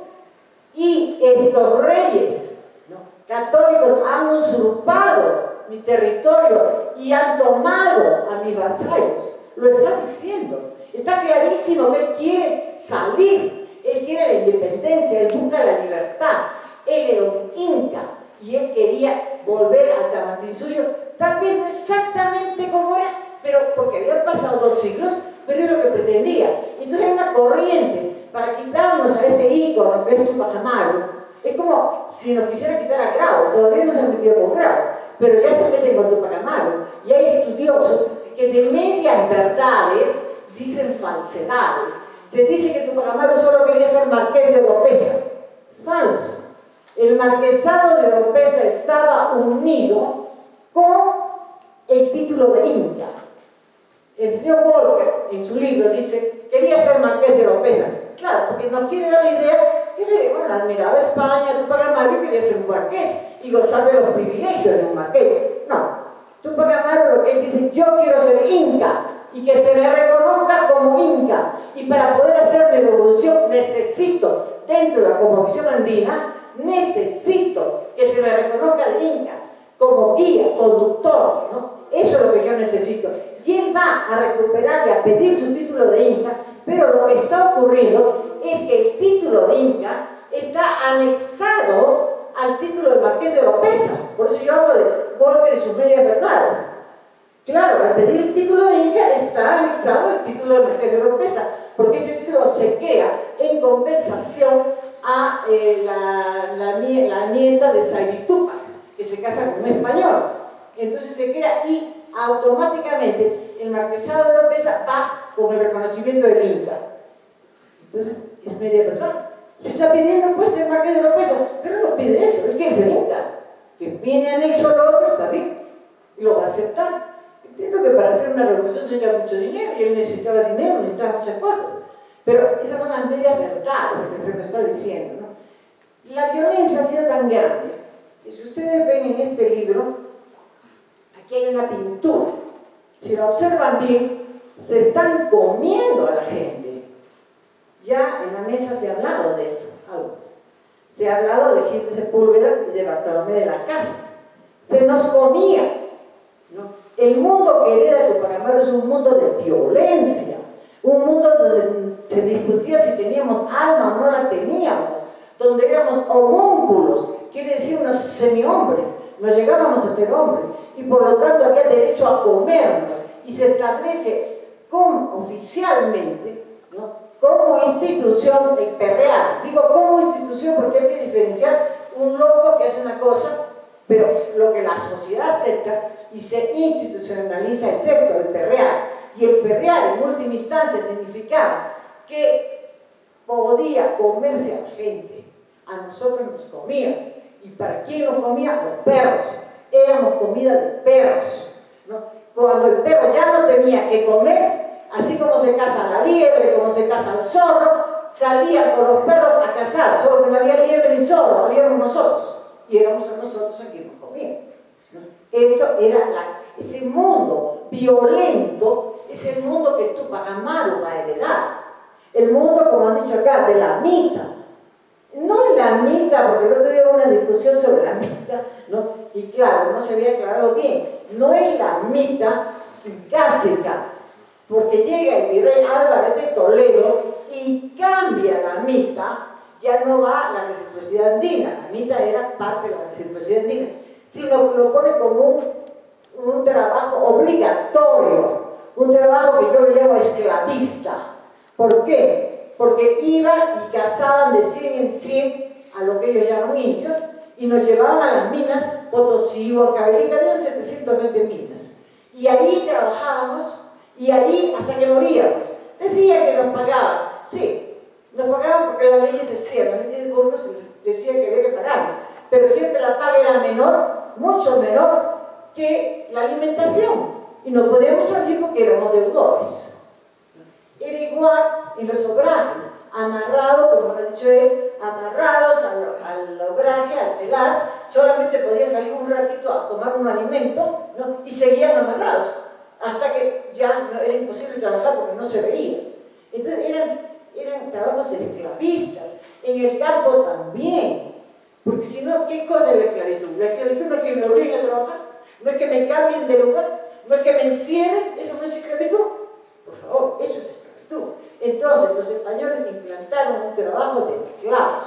[SPEAKER 5] Y estos reyes, ¿no?, católicos han usurpado mi territorio y han tomado a mis vasallos. Lo está diciendo. Está clarísimo que él quiere salir, él quiere la independencia, él busca la libertad. Él era un inca y él quería volver al Tahuantinsuyo, también no exactamente como era, pero porque habían pasado 2 siglos, pero es lo que pretendía. Entonces hay una corriente para quitarnos a ese ícono que es Túpac Amaru. Es como si nos quisiera quitar a Grau, todavía no se han metido con Grau, pero ya se meten con Túpac Amaru. Y hay estudiosos que de medias verdades dicen falsedades. Se dice que Túpac Amaru solo quería ser marqués de Oropesa. Falso. El marquesado de Oropesa estaba unido con el título de Inca. El señor Walker, en su libro, dice, quería ser marqués de Oropesa. Claro, porque nos quiere dar la idea que, bueno, admiraba España, Túpac Amaru quería ser un marqués y gozar de los privilegios de un marqués. No, Túpac Amaru lo que él dice, yo quiero ser Inca y que se me reconozca como Inca. Y para poder hacer mi revolución necesito, dentro de la cosmovisión andina, necesito que se me reconozca de Inca como guía, conductor, ¿no? Eso es lo que yo necesito. Y él va a recuperar y a pedir su título de Inca, pero lo que está ocurriendo es que el título de Inca está anexado al título de marqués de Oropesa. Por eso yo hablo de Walker y sus medias verdades. Claro, al pedir el título de Inca está anexado al título de marqués de Oropesa, porque este título se crea en compensación a la nieta de Saidi Túpac, que se casa con un español. Entonces se crea y automáticamente el marquesado de Oropesa va con el reconocimiento del Inca. Entonces es media verdad. Se está pidiendo pues el marqués de Oropesa, pero no pide eso, él quiere ser Inca. Que viene anexo a lo otro, está bien, y lo va a aceptar. Entiendo que para hacer una revolución se lleva mucho dinero, y él necesitaba dinero, necesitaba muchas cosas. Pero esas son las medias verdades que se nos está diciendo, ¿no? La violencia ha sido tan grande que si ustedes ven en este libro, aquí hay una pintura. Si la observan bien, se están comiendo a la gente. Ya en la mesa se ha hablado de esto, algo. Se ha hablado de Gil de Sepúlveda y de Bartolomé de las Casas. Se nos comía, ¿no? El mundo que hereda Túpac Amaru es un mundo de violencia, un mundo donde se discutía si teníamos alma o no la teníamos, donde éramos homúnculos, quiere decir unos semi-hombres, nos llegábamos a ser hombres, y por lo tanto había derecho a comernos, y se establece oficialmente, ¿no?, como institución de perrear. Digo como institución porque hay que diferenciar un loco que hace una cosa, pero lo que la sociedad acepta y se institucionaliza es esto, el perrear. Y el perrear en última instancia significaba que podía comerse a la gente, a nosotros nos comían. ¿Y para quién nos comía? Los perros. Éramos comida de perros, ¿no? Cuando el perro ya no tenía que comer, así como se caza la liebre, como se caza el zorro, salían con los perros a cazar, solo que no había liebre ni zorro, habíamos nosotros. Y éramos nosotros a quienes nos comían, ¿no? Esto era ese mundo violento, es el mundo que Tupac Amaru va a heredar. El mundo, como han dicho acá, de la mita. No es la mita, porque el otro día hubo una discusión sobre la mita, ¿no? Y claro, no se había aclarado bien. No es la mita clásica, porque llega el virrey Álvarez de Toledo y cambia la mita, ya no va a la reciprocidad andina. La mita era parte de la reciprocidad andina, sino que lo pone como un trabajo obligatorio, un trabajo que yo le llamo esclavista. ¿Por qué? Porque iban y cazaban de 100 en 100 a lo que ellos llaman indios y nos llevaban a las minas Potosí o Huancavelica, habían 720 minas. Y ahí trabajábamos y ahí hasta que moríamos. Decían que nos pagaban, sí, nos pagaban porque las leyes decían, las leyes de Burgos decían que había que pagarnos, pero siempre la paga era menor, mucho menor que la alimentación y no podíamos salir porque éramos deudores. Era igual en los obrajes, amarrados, como lo ha dicho él, amarrados al obraje, al telar, solamente podían salir un ratito a tomar un alimento, ¿no? Y seguían amarrados, hasta que ya no, era imposible trabajar porque no se veía. Entonces eran trabajos esclavistas, en el campo también, porque si no, ¿qué cosa es la esclavitud? La esclavitud no es que me obliguen a trabajar, no es que me cambien de lugar, no es que me encierren, eso no es esclavitud. Por favor, eso es esclavitud. Entonces los españoles implantaron un trabajo de esclavos,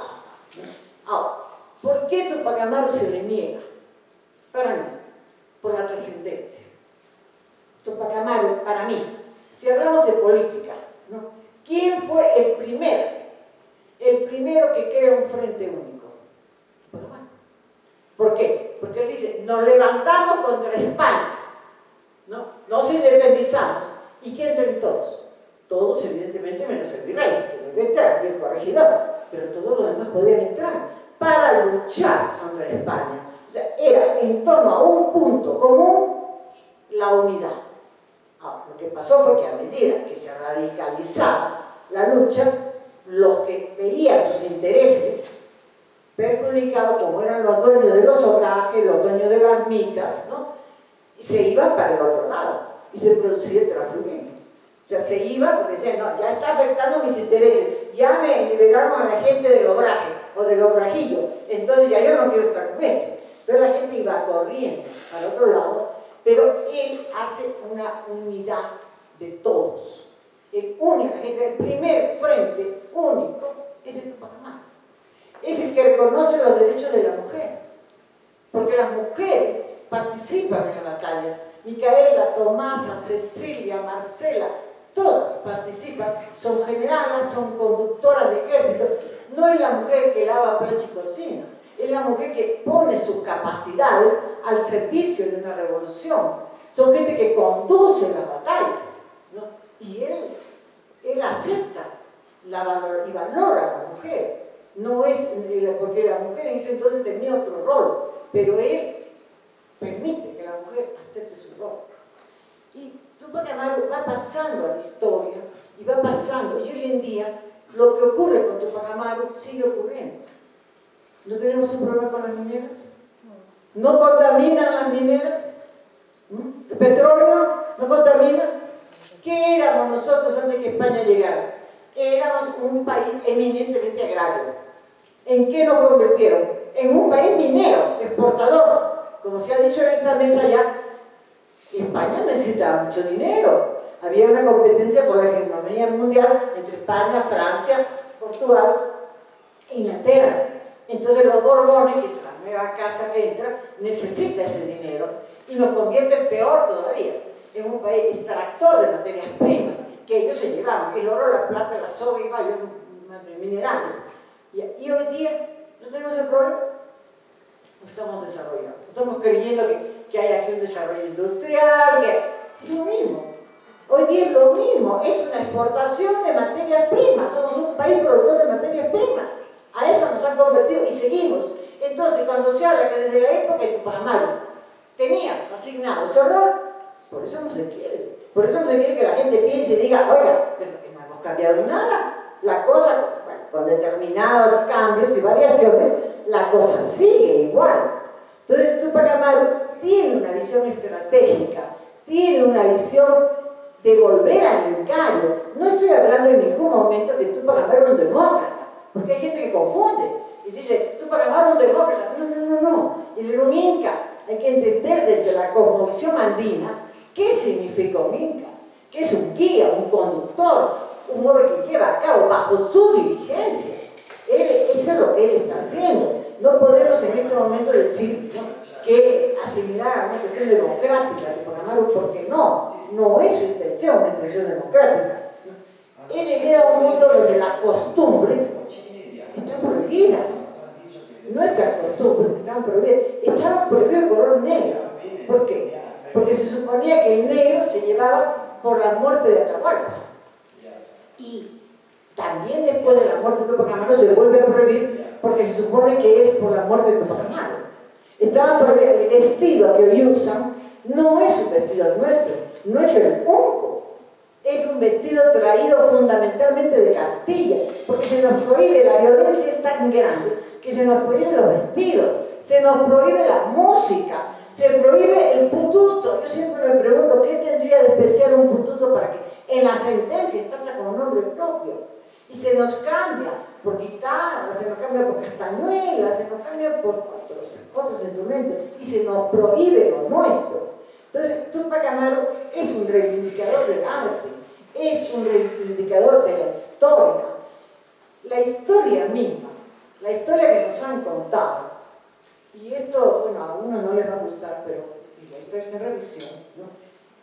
[SPEAKER 5] ¿no? Ahora, ¿por qué Tupac Amaru se le niega? Para mí, por la trascendencia. Tupac Amaru, para mí, si hablamos de política, ¿no? ¿Quién fue el primero? El primero que crea un frente único. Tupac Amaru. ¿Por qué? Porque él dice, nos levantamos contra España, ¿no? Nos independizamos. ¿Y quién entre todos? Todos, evidentemente, menos el virrey, que no iba a entrar, y el corregidor, pero todos los demás podían entrar para luchar contra España. O sea, era en torno a un punto común la unidad. Ahora, lo que pasó fue que a medida que se radicalizaba la lucha, los que veían sus intereses perjudicados, como eran los dueños de los obrajes, los dueños de las mitas, ¿no? Y se iban para el otro lado y se producía el transfugismo. O sea, se iba porque decían, no, ya está afectando mis intereses, ya me liberaron a la gente del obraje o del obrajillo, entonces ya yo no quiero estar con este. Entonces la gente iba corriendo al otro lado, pero él hace una unidad de todos. Él une a la gente, el primer frente único es de Tupac Amaru. Es el que reconoce los derechos de la mujer, porque las mujeres participan en las batallas. Micaela, Tomasa, Cecilia, Marcela, todas participan, son generalas, son conductoras de ejército. No es la mujer que lava, plancha y cocina, es la mujer que pone sus capacidades al servicio de una revolución. Son gente que conduce las batallas, ¿no? Y él acepta y valora a la mujer. No es, porque la mujer en ese entonces tenía otro rol, pero él permite que la mujer acepte su rol. Y Tupac Amaru va pasando a la historia y va pasando, y hoy en día lo que ocurre con Tupac Amaru sigue ocurriendo. ¿No tenemos un problema con las mineras? ¿No contaminan las mineras? ¿El petróleo no contamina? ¿Qué éramos nosotros antes que España llegara? Éramos un país eminentemente agrario. ¿En qué nos convirtieron? En un país minero, exportador. Como se ha dicho en esta mesa ya, España necesitaba mucho dinero. Había una competencia por la hegemonía mundial entre España, Francia, Portugal e Inglaterra. Entonces los Borbones, que es la nueva casa que entra, necesita ese dinero y nos convierte peor todavía en un país extractor de materias primas que ellos se llevaban, que el oro, la plata, la soga y varios minerales. Y hoy día no tenemos el problema. No estamos desarrollando, estamos creyendo que hay aquí un desarrollo industrial, que es lo mismo. Hoy día es lo mismo, es una exportación de materias primas, somos un país productor de materias primas. A eso nos han convertido y seguimos. Entonces, cuando se habla que desde la época de Tupac Amaru teníamos asignado ese rol, por eso no se quiere. Por eso no se quiere que la gente piense y diga, oiga, pero que no hemos cambiado nada. La cosa, bueno, con determinados cambios y variaciones, la cosa sigue igual. Entonces, Tupac Amaru tiene una visión estratégica, tiene una visión de volver al incario. No estoy hablando en ningún momento que Tupac Amaru es un demócrata, porque hay gente que confunde y dice, Tupac Amaru es un demócrata. No. Él era un inca. Hay que entender desde la cosmovisión andina qué significa un inca, que es un guía, un conductor, un hombre que lleva a cabo bajo su dirigencia. Eso es lo que él está haciendo. No podemos en este momento decir, ¿no?, que asimilar a una cuestión democrática de Tupac Amaru, porque no es su intención, una intención democrática. Él hereda un mundo donde las costumbres están prohibidas. Nuestras costumbres estaban prohibidas. Estaba prohibido el color negro. ¿Por qué? Porque se suponía que el negro se llevaba por la muerte de Atahualpa. Y también después de la muerte de Tupac Amaru se vuelve a prohibir porque se supone que es por la muerte de Tupac Amaru. Estaba prohibido. El vestido que hoy usan no es un vestido nuestro, no es el unco. Es un vestido traído fundamentalmente de Castilla, porque se nos prohíbe, la violencia es tan grande que se nos prohíben los vestidos, se nos prohíbe la música, se prohíbe el pututo. Yo siempre me pregunto, ¿qué tendría de especial un pututo para que en la sentencia está hasta como nombre propio? Y se nos cambia por guitarra, se nos cambia por castañuela, se nos cambia por otros instrumentos, y se nos prohíbe lo nuestro. Entonces, Tupac Amaru es un reivindicador del arte, es un reivindicador de la historia misma, la historia que nos han contado. Y esto, bueno, a uno no les va a gustar, pero la historia está en revisión, ¿no?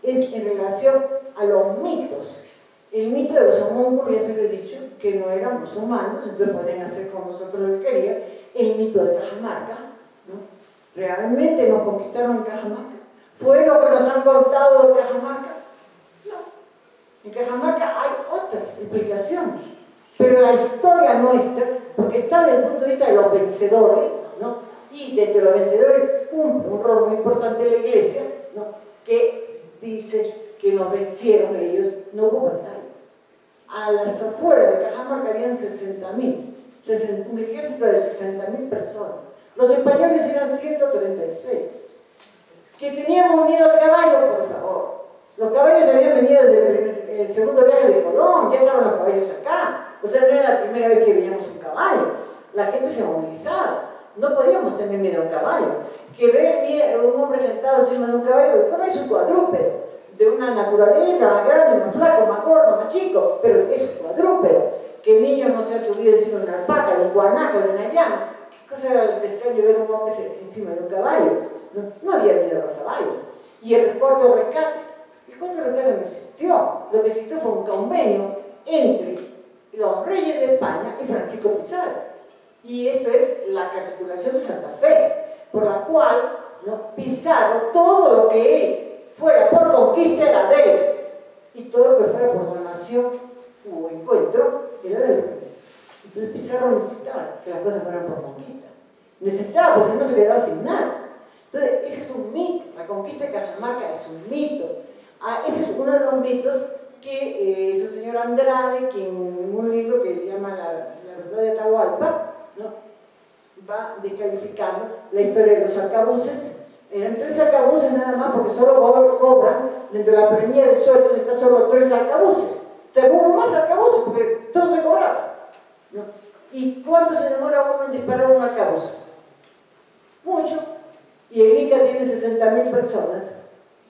[SPEAKER 5] Es en relación a los mitos. El mito de los homúnculos, ya se lo he dicho, que no éramos humanos, entonces podían hacer como nosotros lo que querían. El mito de Cajamarca, ¿no? ¿Realmente nos conquistaron en Cajamarca? ¿Fue lo que nos han contado de Cajamarca? No. En Cajamarca hay otras explicaciones, pero la historia nuestra, porque está desde el punto de vista de los vencedores, ¿no? Y dentro de los vencedores cumple un rol muy importante en la iglesia, ¿no?, que dice que nos vencieron ellos, no hubo batalla. A las afueras de Cajamarca habían 60.000, un ejército de 60.000 personas. Los españoles eran 136. Que teníamos miedo al caballo, por favor. Los caballos habían venido desde el segundo viaje de Colón, ya estaban los caballos acá. O sea, no era la primera vez que veíamos un caballo. La gente se movilizaba. No podíamos tener miedo al caballo. Que ver un hombre sentado encima de un caballo, ¿cómo es un cuadrúpedo? De una naturaleza más grande, más flaco, más gordo, más chico, pero es un cuadrúpedo. Que el niño no se ha subido encima de una alpaca, de un guanaco, de una llama. ¿Qué cosa era de extraño ver un hombre encima de un caballo? No había miedo a los caballos. Y el recuerdo de rescate, el recuerdo de rescate no existió. Lo que existió fue un convenio entre los reyes de España y Francisco Pizarro. Y esto es la capitulación de Santa Fe, por la cual, ¿no?, Pizarro, todo lo que él fuera por conquista era de él, y todo lo que fuera por donación o encuentro era de él. Entonces Pizarro necesitaba que las cosas fueran por conquista. Necesitaba, pues si no se quedaba sin nada. Entonces, ese es un mito. La conquista de Cajamarca es un mito. Ese es uno de los mitos que es el señor Andrade, quien en un libro que se llama La verdad de Atahualpa, ¿no?, va descalificando la historia de los arcabuces. Eran 3 arcabuces nada más, porque solo cobran, dentro de la premia de sueldos está solo 3 arcabuces. Según más arcabuces, porque todo se cobraba, ¿no? ¿Y cuánto se demora uno en disparar un arcabuz? Mucho. Y el Inca tiene 60.000 personas.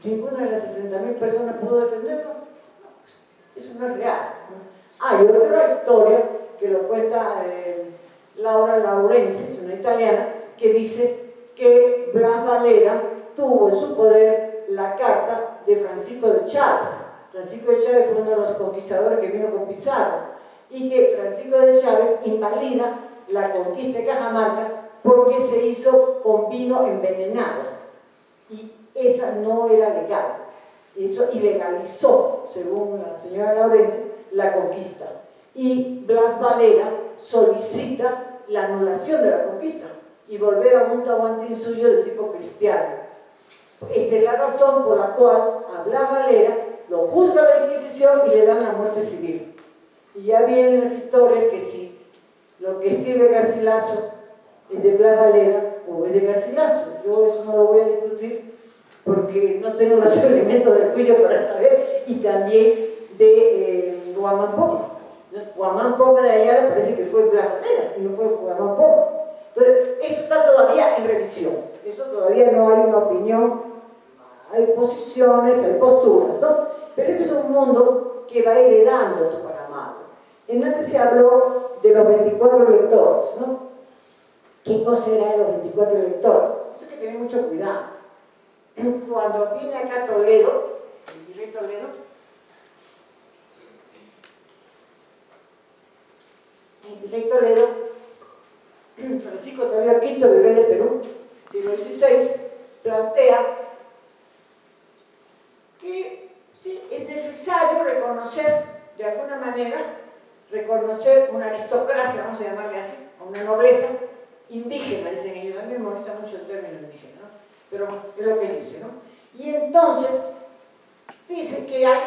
[SPEAKER 5] Ninguna de las 60.000 personas pudo defenderlo. No, pues, eso no es real, ¿no? Hay otra historia que lo cuenta Laura Laurenzi, es una italiana, que dice que Blas Valera tuvo en su poder la carta de Francisco de Chaves. Francisco de Chaves fue uno de los conquistadores que vino con Pizarro, y que Francisco de Chaves invalida la conquista de Cajamarca porque se hizo con vino envenenado, y esa no era legal. Eso ilegalizó, según la señora Laurenzi, la conquista. Y Blas Valera solicita la anulación de la conquista, y volver a un tahuantín suyo de tipo cristiano. Esta es la razón por la cual a Blas Valera lo juzga la Inquisición y le dan la muerte civil. Y ya vienen las historias que si lo que escribe Garcilaso es de Blas Valera o es de Garcilaso. Yo eso no lo voy a discutir porque no tengo los elementos del juicio para saber, y también de Guamán Poma. Guamán Poma de allá parece que fue Blas Valera y no fue Guamán Poma. Entonces, eso está todavía en revisión. Eso todavía no hay una opinión, hay posiciones, hay posturas, ¿no? Pero ese es un mundo que va heredando Tupac Amaru. Antes se habló de los 24 lectores, ¿no? ¿Qué cosa eran los 24 lectores? Eso hay que tener mucho cuidado. Cuando vine acá a Toledo, el virrey Toledo, Francisco Toledo V, virrey de Perú, siglo XVI, plantea que sí, es necesario reconocer, de alguna manera, reconocer una aristocracia, vamos a llamarle así, una nobleza indígena, dicen ellos. A mí me molesta mucho el término indígena, ¿no? Pero es lo que dice, ¿no? Y entonces dice que hay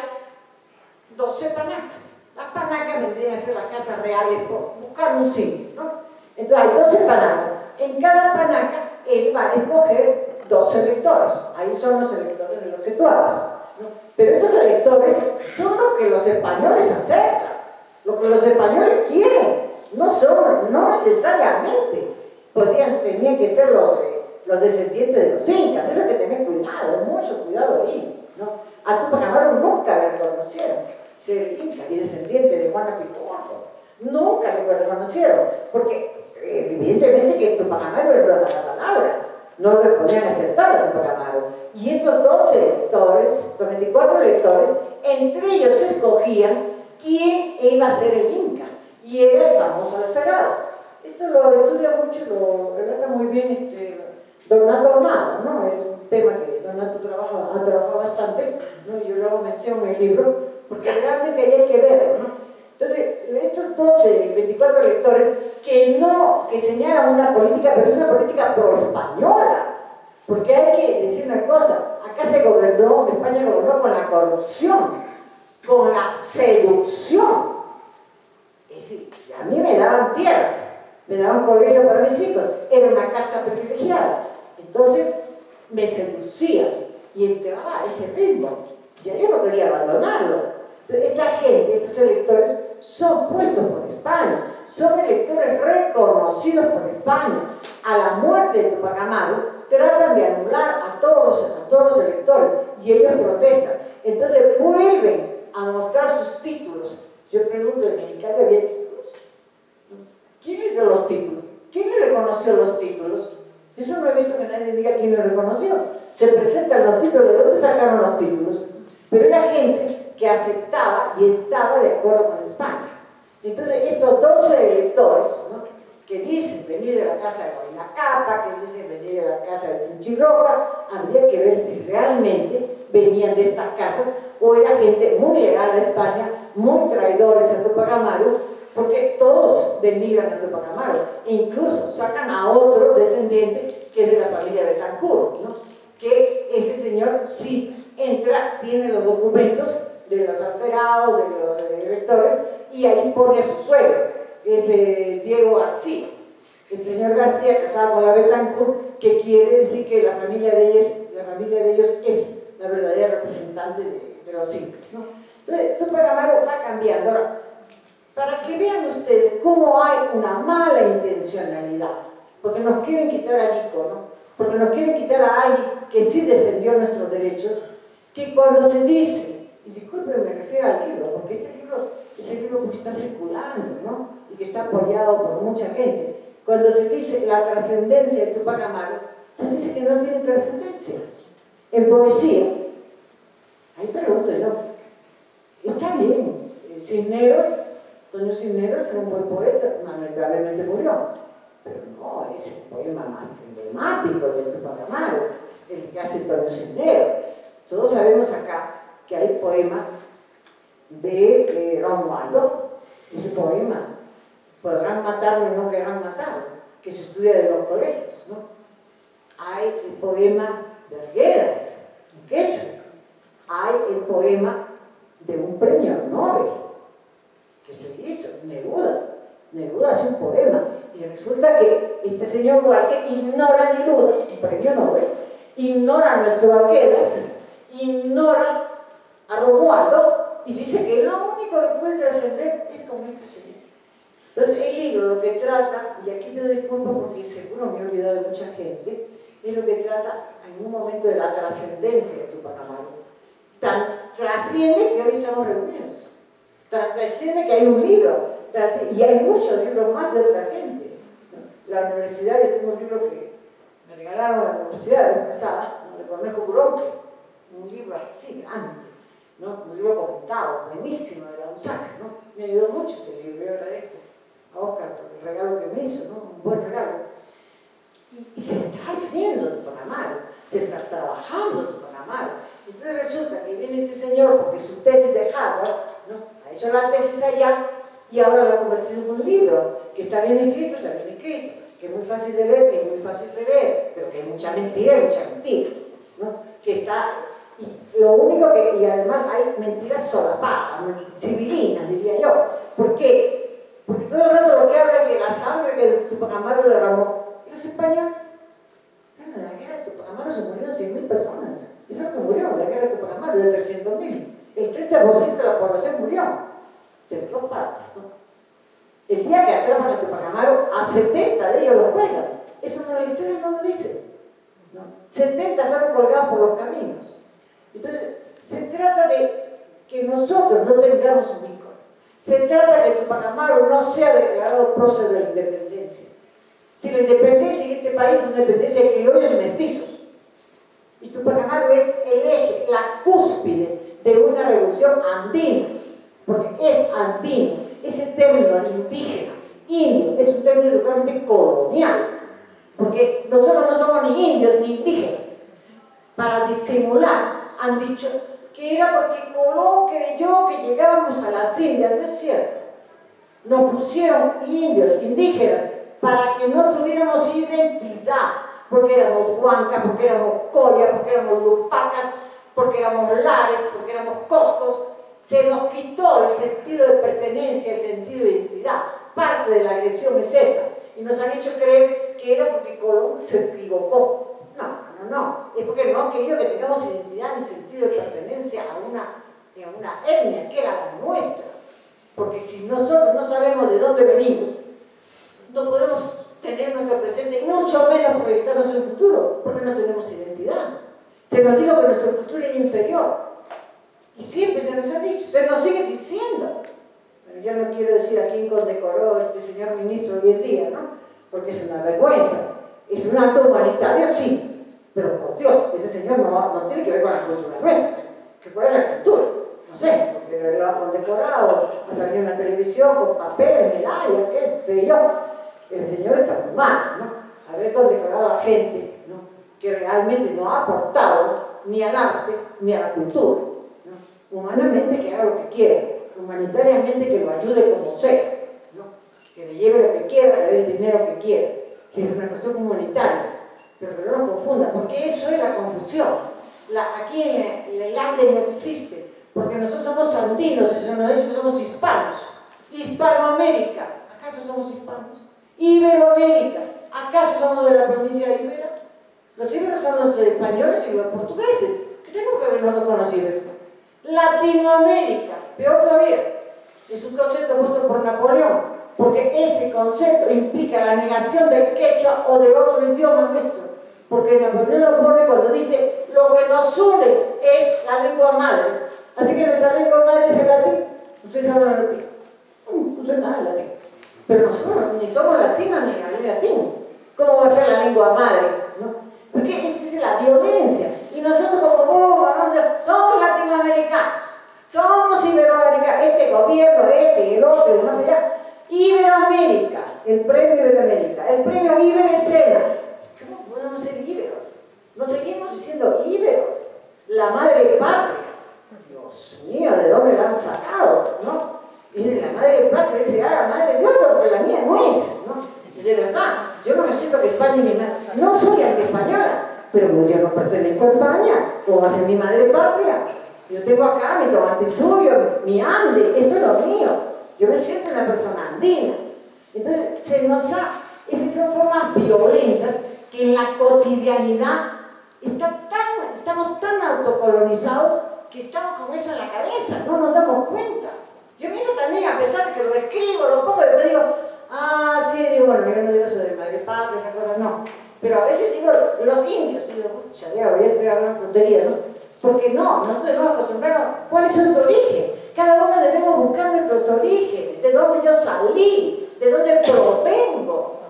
[SPEAKER 5] 12 panacas. Las panacas vendrían a ser las casas reales, por buscar un sitio, ¿no? Entonces hay 12 panacas. En cada panaca él va a escoger 12 electores. Ahí son los electores de los que tú hablas, ¿no? Pero esos electores son los que los españoles aceptan, lo que los españoles quieren. No necesariamente tenían que ser los descendientes de los incas. Eso hay que tener cuidado, mucho cuidado ahí, ¿no? A Tupac Amaru nunca le reconocieron ser inca y descendiente de Juana Pituajo. Nunca le reconocieron, porque evidentemente que Tupac Amaru era una mala palabra, no le podían aceptar a Tupac Amaru. Y estos 12 electores, estos 24 electores, entre ellos se escogían quién iba a ser el inca, y era el famoso Alferado. Esto lo estudia mucho, lo relata muy bien Donato Amado, ¿no? Es un tema que Donato ha trabajado bastante, ¿no? Y yo le hago mención en el libro, porque realmente ahí hay que verlo, ¿no? Entonces, estos 24 electores que señalan una política, pero es una política pro-española, porque hay que decir una cosa: acá España gobernó con la corrupción, con la seducción. Es decir, a mí me daban tierras, me daban colegio para mis hijos, era una casta privilegiada. Entonces me seducían y entraba a ese ritmo. Ya yo no quería abandonarlo. Entonces, esta gente, estos electores, son puestos por España, son electores reconocidos por España. A la muerte de Tupac Amaru tratan de anular a todos los electores y ellos protestan. Entonces vuelven a mostrar sus títulos. Yo pregunto, ¿en Mexicali había títulos? ¿Quién les dio los títulos? ¿Quién les reconoció los títulos? Eso no he visto que nadie diga quién los reconoció. Se presentan los títulos, ¿de dónde sacaron los títulos? Pero era gente que aceptaba y estaba de acuerdo con España. Entonces estos 12 electores, ¿no?, que dicen venir de la casa de Guaynacapa, que dicen venir de la casa de Sinchirroca, habría que ver si realmente venían de estas casas o era gente muy legal a España, muy traidores a Tupac Amaru, porque todos denigran a Tupac Amaru, e incluso sacan a otro descendiente que es de la familia Betancourt, ¿no?, que ese señor sí entra, tiene los documentos de los alferados, de los electores, y ahí pone a su suegro, que es Diego García. El señor García, casado con la Betancourt, que quiere decir que la familia de ellos es la verdadera representante de los incas, ¿no? Entonces, Tupac Amaru va cambiando. Ahora, para que vean ustedes cómo hay una mala intencionalidad, porque nos quieren quitar al ícono, porque nos quieren quitar a alguien que sí defendió nuestros derechos, que cuando se dice, y disculpen, me refiero al libro, porque este libro es el libro que está circulando, ¿no?, y que está apoyado por mucha gente. Cuando se dice la trascendencia de Tupac Amaru, se dice que no tiene trascendencia. En poesía, ahí pregunto yo, está bien, Toño Cisneros era un buen poeta, lamentablemente murió, pero no es el poema más emblemático de Tupac Amaru, el que hace Toño Cisneros. Todos sabemos acá que hay poema de Romualdo, ese poema, podrán matarlo y no querrán matarlo, que se estudia en los colegios, ¿no? Hay el poema de Arguedas, en quechua. Hay el poema de un premio Nobel que se hizo, Neruda. Neruda hace un poema y resulta que este señor Duarte ignora a Neruda, un premio Nobel, ignora a nuestro Arguedas, ignora a Romualdo y dice que lo único que puede trascender es como este señor. Entonces el libro lo que trata, y aquí pido disculpas porque seguro me he olvidado de mucha gente, es lo que trata en un momento de la trascendencia de Tupac Amaru. Trasciende que hoy estamos reunidos, trasciende que hay un libro, y hay muchos libros más de otra gente. La universidad, yo tengo un libro que me regalaron a la universidad, de Cornejo Curonque, un libro así grande, ¿no? Un libro comentado, buenísimo, de la UNSAC, ¿no? Me ayudó mucho ese libro, yo agradezco a Oscar por el regalo que me hizo, ¿no? Un buen regalo. Y se está haciendo Tupac Amaru, se está trabajando Tupac Amaru. Entonces resulta que viene este señor, porque su tesis de Harvard, ¿no? Ha hecho la tesis allá y ahora lo ha convertido en un libro, que está bien escrito, que es muy fácil de leer, que es muy fácil de leer, pero que hay mucha mentira, ¿no? Que está, y lo único que, y además hay mentiras solapadas, civilinas, diría yo. ¿Por qué? Porque todo el rato lo que habla es de la sangre que Tupac Amaru derramó. ¿Y los españoles? Bueno, en la guerra de Tupac Amaru se murieron 100.000 personas. Eso es lo que murió en la guerra de Tupac Amaru, de 300.000. El 30% de la población murió. De dos partes, ¿no? El día que atrapan a Tupac Amaru, a 70 de ellos los cuelgan. Eso no, la historia no lo dice, ¿no? 70 fueron colgados por los caminos. Entonces, se trata de que nosotros no tengamos un ícono. Se trata de que Tupac Amaru no sea declarado prócer de la independencia. Si la independencia en este país es una independencia de criollos y mestizos, y Tupac Amaru es el eje, la cúspide de una revolución andina, porque es andino. Ese término indígena, indio, es un término totalmente colonial, porque nosotros no somos ni indios ni indígenas. Para disimular, han dicho que era porque Colón creyó que llegábamos a las Indias. No es cierto. Nos pusieron indios, indígenas, para que no tuviéramos identidad, porque éramos huancas, porque éramos colias, porque éramos lupacas, porque éramos lares, porque éramos coscos. Se nos quitó el sentido de pertenencia, el sentido de identidad. Parte de la agresión es esa. Y nos han hecho creer que era porque Colón se equivocó. No. Es porque no han querido que tengamos identidad ni sentido de pertenencia a una etnia que era la nuestra. Porque si nosotros no sabemos de dónde venimos, no podemos tener nuestro presente y mucho menos proyectarnos en el futuro, porque no tenemos identidad. Se nos dijo que nuestra cultura era inferior. Y siempre se nos ha dicho, se nos sigue diciendo. Bueno, ya no quiero decir a quién condecoró este señor ministro hoy en día, ¿no? Porque es una vergüenza. Es un acto humanitario, sí. Pero por Dios, ese señor no tiene que ver con la cultura nuestra. Que cuál es la cultura. No sé, porque lo ha condecorado, ha salido en la televisión con papel, medalla, qué sé yo. El señor está muy mal, ¿no? Haber condecorado a gente, ¿no? Que realmente no ha aportado ni al arte ni a la cultura. Humanamente que haga lo que quiera, humanitariamente que lo ayude como sea, ¿no? Que le lleve lo que quiera, le dé el dinero que quiera, si es una cuestión humanitaria, pero que no nos confunda, porque eso es la confusión. Aquí en el arte no existe, porque nosotros somos andinos, eso nos ha dicho que somos hispanos. Hispanoamérica, ¿acaso somos hispanos? Iberoamérica, ¿acaso somos de la provincia de Ibera? Los iberos son los españoles y los portugueses, ¿qué tenemos que ver nosotros con los iberos? Latinoamérica, peor todavía, es un concepto puesto por Napoleón, porque ese concepto implica la negación del quechua o de otro idioma nuestro, porque Napoleón lo pone cuando dice lo que nos une es la lengua madre, así que nuestra lengua madre es el latín. Ustedes hablan latín, no sé nada de latín, pero nosotros ni somos latinos ni hablan latín. ¿Cómo va a ser la lengua madre? ¿No? Porque esa es la violencia. Y nosotros como somos latinoamericanos, somos iberoamericanos, este gobierno, y el otro, y más allá. Iberoamérica, el premio Iberoamérica, el premio Iberescena. ¿Cómo podemos ser íberos? Nos seguimos diciendo íberos, la madre patria. Dios mío, ¿de dónde la han sacado? ¿No? Y de la madre patria dice, la madre de otro, porque la mía no es, ¿no? De verdad, yo no esto que España y mi madre. No soy anti-española, pero yo no pertenezco a España, como hace mi madre patria. Yo tengo acá mi tomate suyo, mi ande, esto es lo mío. Yo me siento una persona andina. Entonces, esas son formas violentas que en la cotidianidad estamos tan autocolonizados que estamos con eso en la cabeza, no nos damos cuenta. Yo miro también, a pesar de que lo escribo, lo pongo, y después digo, digo, bueno, yo no digo eso de madre patria, esa cosa, no. Pero a veces digo, los indios, y digo, pucha, ya estoy hablando tonterías, ¿no? Porque no estamos acostumbrados. ¿Cuál es nuestro origen? Cada uno debemos buscar nuestros orígenes, de dónde yo salí, de dónde provengo.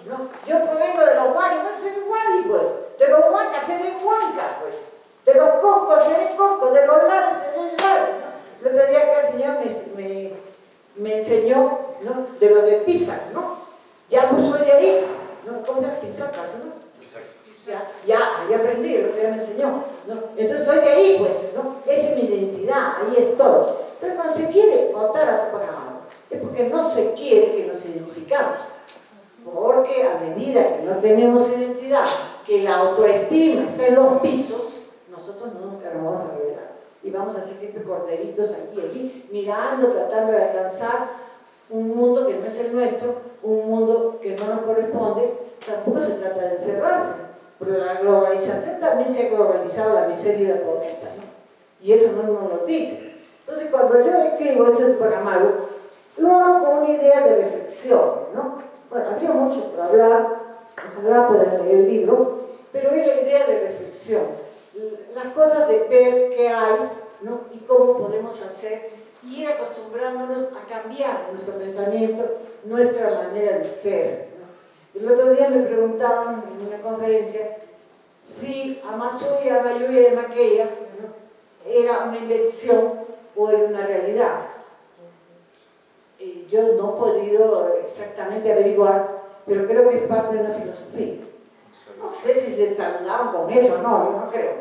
[SPEAKER 5] ¿No? Yo provengo de los Guari, pues soy Guari, pues. De los Huancas seré Huanca, pues. De los Cocos seré Coco, de los Lares seré Lares, ¿no? El otro día que el Señor me enseñó, ¿no? De lo de Pisa, ¿no? Ya pues soy de ahí, ¿no? ¿Cómo se llama? Pisacas, ¿no? Ya aprendí, lo que ya me enseñó, ¿no? Entonces soy de ahí, pues, ¿no? Esa es mi identidad, ahí es todo. Entonces cuando se quiere votar a Tupac Amaru, es porque no se quiere que nos identificamos. Porque a medida que no tenemos identidad, que la autoestima está en los pisos, nosotros nunca nos vamos a revelar. Y vamos a ser siempre corderitos aquí y allí, mirando, tratando de alcanzar un mundo que no es el nuestro, un mundo que no nos corresponde. Tampoco se trata de encerrarse, porque la globalización también se ha globalizado la miseria y la pobreza, ¿no? Y eso no nos lo dice. Entonces, cuando yo escribo este Tupac Amaru, lo hago con una idea de reflexión, ¿no? Bueno, habría mucho por hablar, ojalá puedan leer el libro, pero es la idea de reflexión, las cosas de ver qué hay, ¿no? Y cómo podemos hacer, y ir acostumbrándonos a cambiar nuestro pensamiento, nuestra manera de ser, ¿no? El otro día me preguntaban en una conferencia si Amazúi, Amayuya y Maqueya, ¿no? Era una invención o era una realidad. Yo no he podido exactamente averiguar, pero creo que es parte de una filosofía. No sé si se saludaban con eso, no, yo no creo.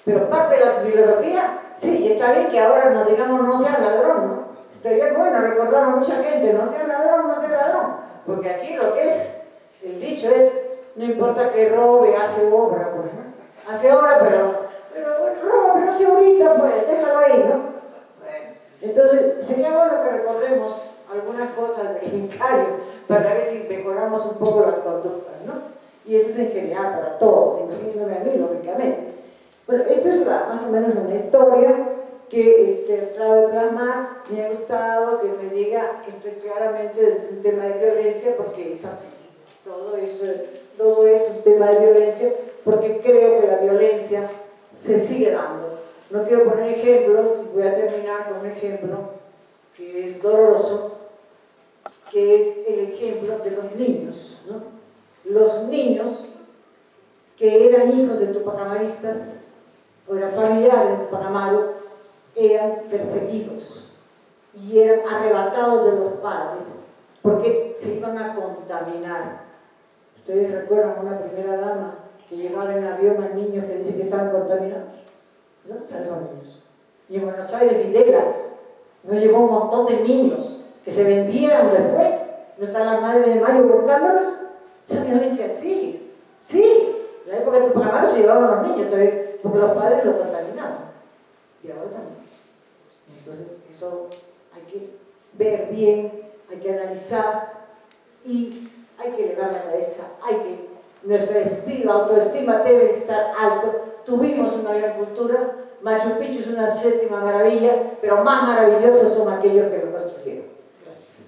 [SPEAKER 5] Pero parte de la filosofía, sí, y está bien que ahora nos digamos no seas ladrón, ¿no? Estaría bueno recordar a mucha gente, no seas ladrón, no seas ladrón. Porque aquí lo que es, el dicho es, no importa que robe, hace obra, pues, ¿no? Hace obra, pero roba, pero hace ahorita, pues, déjalo ahí, ¿no? Bueno, entonces, sería bueno que recordemos algunas cosas del Incario para ver si mejoramos un poco las conductas, ¿no? Y eso es en general para todos, incluyéndome a mí, lógicamente. Bueno, esta es más o menos una historia que he tratado de plasmar. Me ha gustado que me diga que estoy claramente en un tema de violencia, porque es así. Todo eso es un tema de violencia, porque creo que la violencia se sigue dando. No quiero poner ejemplos, y voy a terminar con un ejemplo que es doloroso, que es el ejemplo de los niños, ¿no? Los niños que eran hijos de tupacamaristas o eran familiares de Tupac Amaru eran perseguidos y eran arrebatados de los padres porque se iban a contaminar. ¿Ustedes recuerdan una primera dama que llevaba en avión a niños que dicen que estaban contaminados? ¿Dónde están esos niños? Y en Buenos Aires, Videla nos llevó un montón de niños que se vendieron después. ¿No está la madre de Mayo buscándolos? Esa violencia sí, sí. En la época de Tupac Amaru se llevaban a los niños porque los padres los contaminaban. Y ahora también. Entonces, eso hay que ver bien, hay que analizar y hay que elevar la cabeza, nuestra autoestima debe estar alto. Tuvimos una gran cultura, Machu Picchu es una séptima maravilla, pero más maravillosos son aquellos que lo construyeron. Gracias.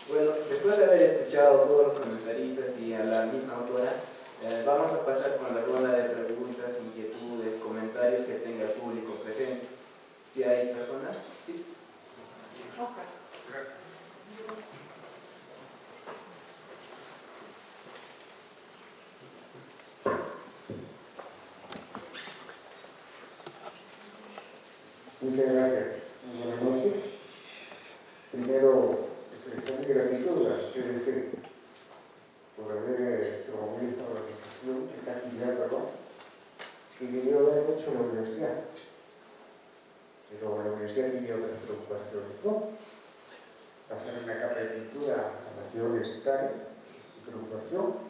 [SPEAKER 1] Bueno, después de haber escuchado a todos los comentaristas y a la misma autora, vamos a pasar con la ronda de preguntas, inquietudes, comentarios que tenga el público presente. Si hay personas, sí.
[SPEAKER 6] Muchas gracias. Buenas noches. Primero, expresar mi gratitud a CDC por haber promovido esta organización. institución, esta actividad, perdón, que debió haber hecho la universidad. Pero la universidad tiene otras preocupaciones, ¿no? Pasar una capa de pintura a la ciudad universitaria, su preocupación.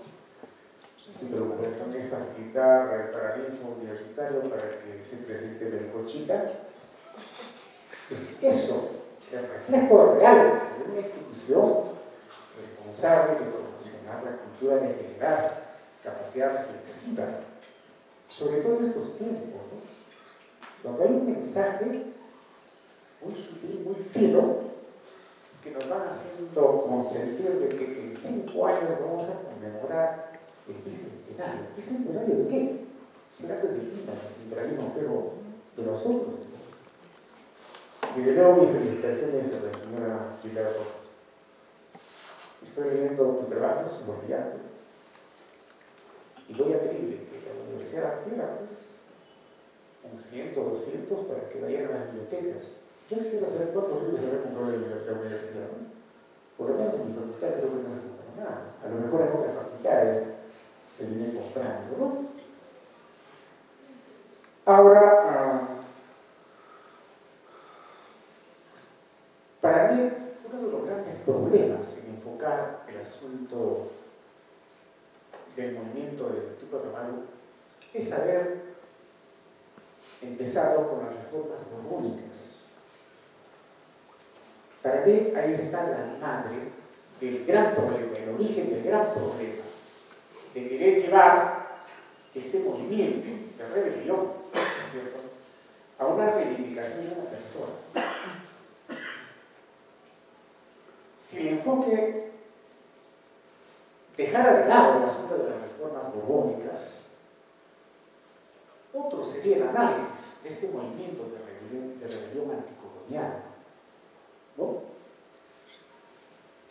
[SPEAKER 6] Su preocupación es facilitar el paradigma universitario para que se presente Melcochita. Es eso, el reflejo real de una institución responsable de promocionar la cultura de generar capacidad reflexiva, sobre todo en estos tiempos, ¿no? Donde hay un mensaje muy sutil, muy fino, que nos van haciendo consentir de que en 5 años vamos a conmemorar el bicentenario. ¿Bicentenario de qué? Será pues de Lima, el centralismo, pero de nosotros. Y de nuevo mis felicitaciones a la señora Pilar Rojas. Estoy leyendo tu trabajo, subrayando. Y voy a pedirle que la universidad quiera, pues, un 100, 200 para que vayan a las bibliotecas. Yo quisiera saber cuántos libros se comprado en la universidad, ¿no? Por lo menos en mi facultad creo que no se compró nada. A lo mejor en otras facultades se viene comprando, ¿no? Ahora, para mí, uno de los grandes problemas en enfocar el asunto del movimiento de Túpac Amaru es haber empezado con las reformas borbónicas. Para mí, ahí está la madre del gran problema, el origen del gran problema, de querer llevar este movimiento de rebelión, ¿no es cierto?, a una reivindicación de una persona. Si el enfoque dejara de lado el asunto de las reformas borbónicas, otro sería el análisis de este movimiento de rebelión anticolonial, ¿no?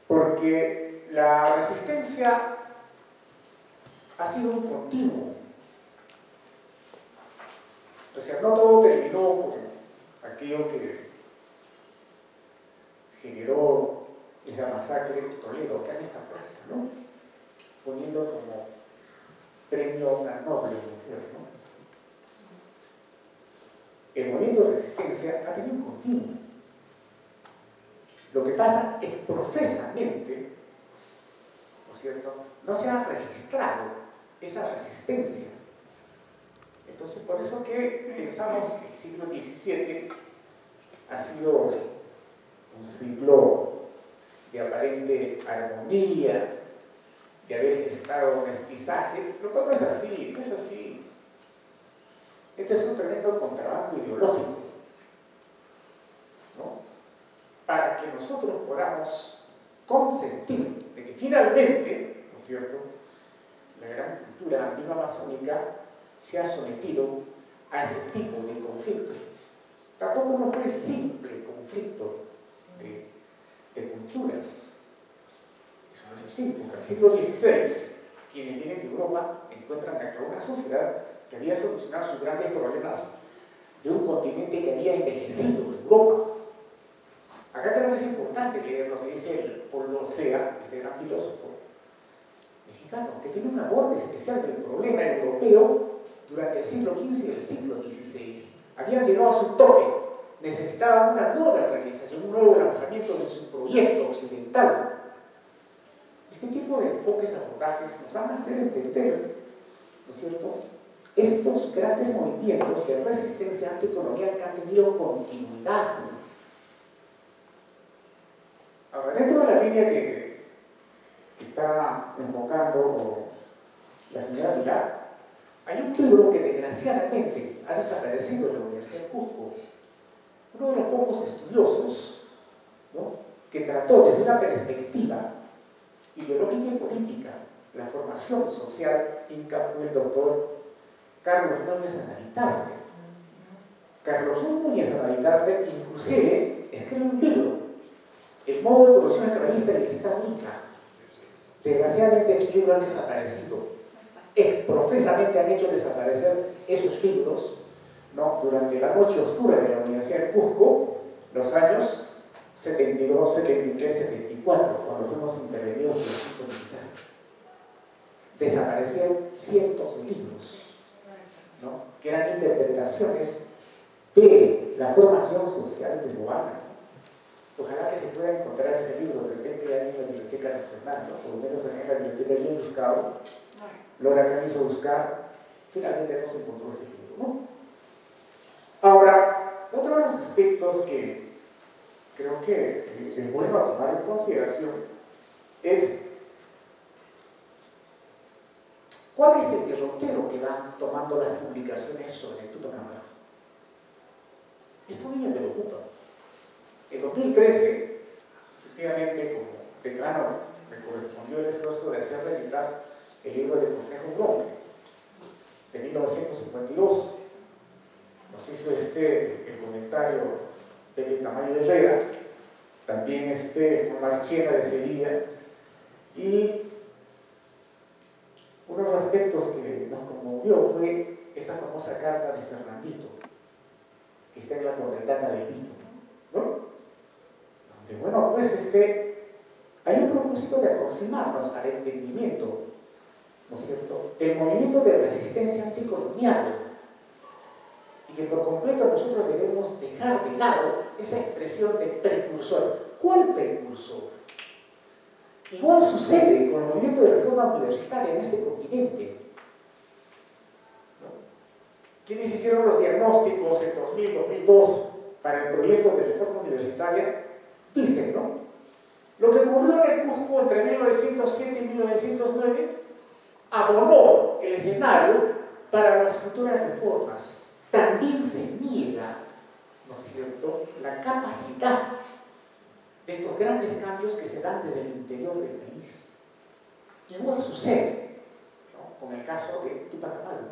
[SPEAKER 6] Porque la resistencia ha sido un continuo. O sea, no todo terminó con aquello que generó esa masacre en Toledo, acá en esta plaza, ¿no? Poniendo como premio a una noble mujer, ¿no? El movimiento de resistencia ha tenido un continuo. Lo que pasa es que profesamente, ¿no es cierto?, no se ha registrado esa resistencia. Entonces, por eso que pensamos que el siglo XVII ha sido un siglo de aparente armonía, de haber gestado mestizaje, lo cual no es así, no es así. Este es un tremendo contrabando ideológico, ¿no?, para que nosotros podamos consentir de que finalmente, ¿no es cierto?, la gran cultura antigua amazónica se ha sometido a ese tipo de conflicto. Tampoco no fue simple conflicto de culturas. Eso no es simple. En el siglo XVI, quienes vienen de Europa encuentran acá una sociedad que había solucionado sus grandes problemas de un continente que había envejecido, Europa. Acá creo que es importante leer lo que dice el Paul Dorcea, este gran filósofo mexicano, que tiene un aborde especial del problema europeo durante el siglo XV y el siglo XVI. Habían llegado a su tope, necesitaban una nueva realización, un nuevo lanzamiento de su proyecto occidental. Este tipo de enfoques, abordajes, nos van a hacer entender, ¿no es cierto?, estos grandes movimientos de resistencia anticolonial que han tenido continuidad. Ahora, dentro de la línea que está enfocando la señora Pilar, hay un libro que desgraciadamente ha desaparecido en la Universidad de Cusco. Uno de los pocos estudiosos, ¿no?, que trató desde una perspectiva ideológica y política la formación social inca fue el doctor Carlos Núñez Anaritarte. Carlos Núñez Anaritarte inclusive escribe un libro, El modo de producción esclavista del Estado Inca. Desgraciadamente ese libro ha desaparecido. Profesamente han hecho desaparecer esos libros, ¿no?, durante la noche oscura de la Universidad de Cusco, los años 72, 73, 74, cuando fuimos intervenidos por el equipo militar. desaparecieron cientos de libros, ¿no? Que eran interpretaciones de la formación social peruana. Ojalá que se pueda encontrar ese libro, de repente ya en la Biblioteca Nacional, ¿no? Por lo menos en la biblioteca bien buscado. Laura Cano hizo buscar, finalmente no se encontró ese libro, ¿no? Ahora, otro de los aspectos que creo que es bueno tomar en consideración es cuál es el derrotero que van tomando las publicaciones sobre Tupac Amaru. Esto a mí me preocupa. En 2013, efectivamente, como declaro, me correspondió el esfuerzo de hacer reeditar el libro de Cornejo Bronque, de 1952. Nos hizo el comentario Pepe Tamayo Herrera, también Juan Marchena de Sevilla, y uno de los aspectos que nos conmovió fue esa famosa carta de Fernandito, que está en la Corretana del Vino, ¿no? Donde, bueno, pues hay un propósito de aproximarnos al entendimiento, ¿no es cierto?, del movimiento de resistencia anticolonial, y que por completo nosotros debemos dejar de lado esa expresión de precursor. ¿Cuál precursor? Igual sucede con el movimiento de reforma universitaria en este continente, ¿no? Quienes hicieron los diagnósticos en 2000, 2002 para el proyecto de reforma universitaria dicen, ¿no? Lo que ocurrió en el Cusco entre 1907 y 1909 abonó el escenario para las futuras reformas. También se niega, ¿no es cierto?, la capacidad de estos grandes cambios que se dan desde el interior del país. Igual sucede, ¿no?, con el caso de Tupac Amaru,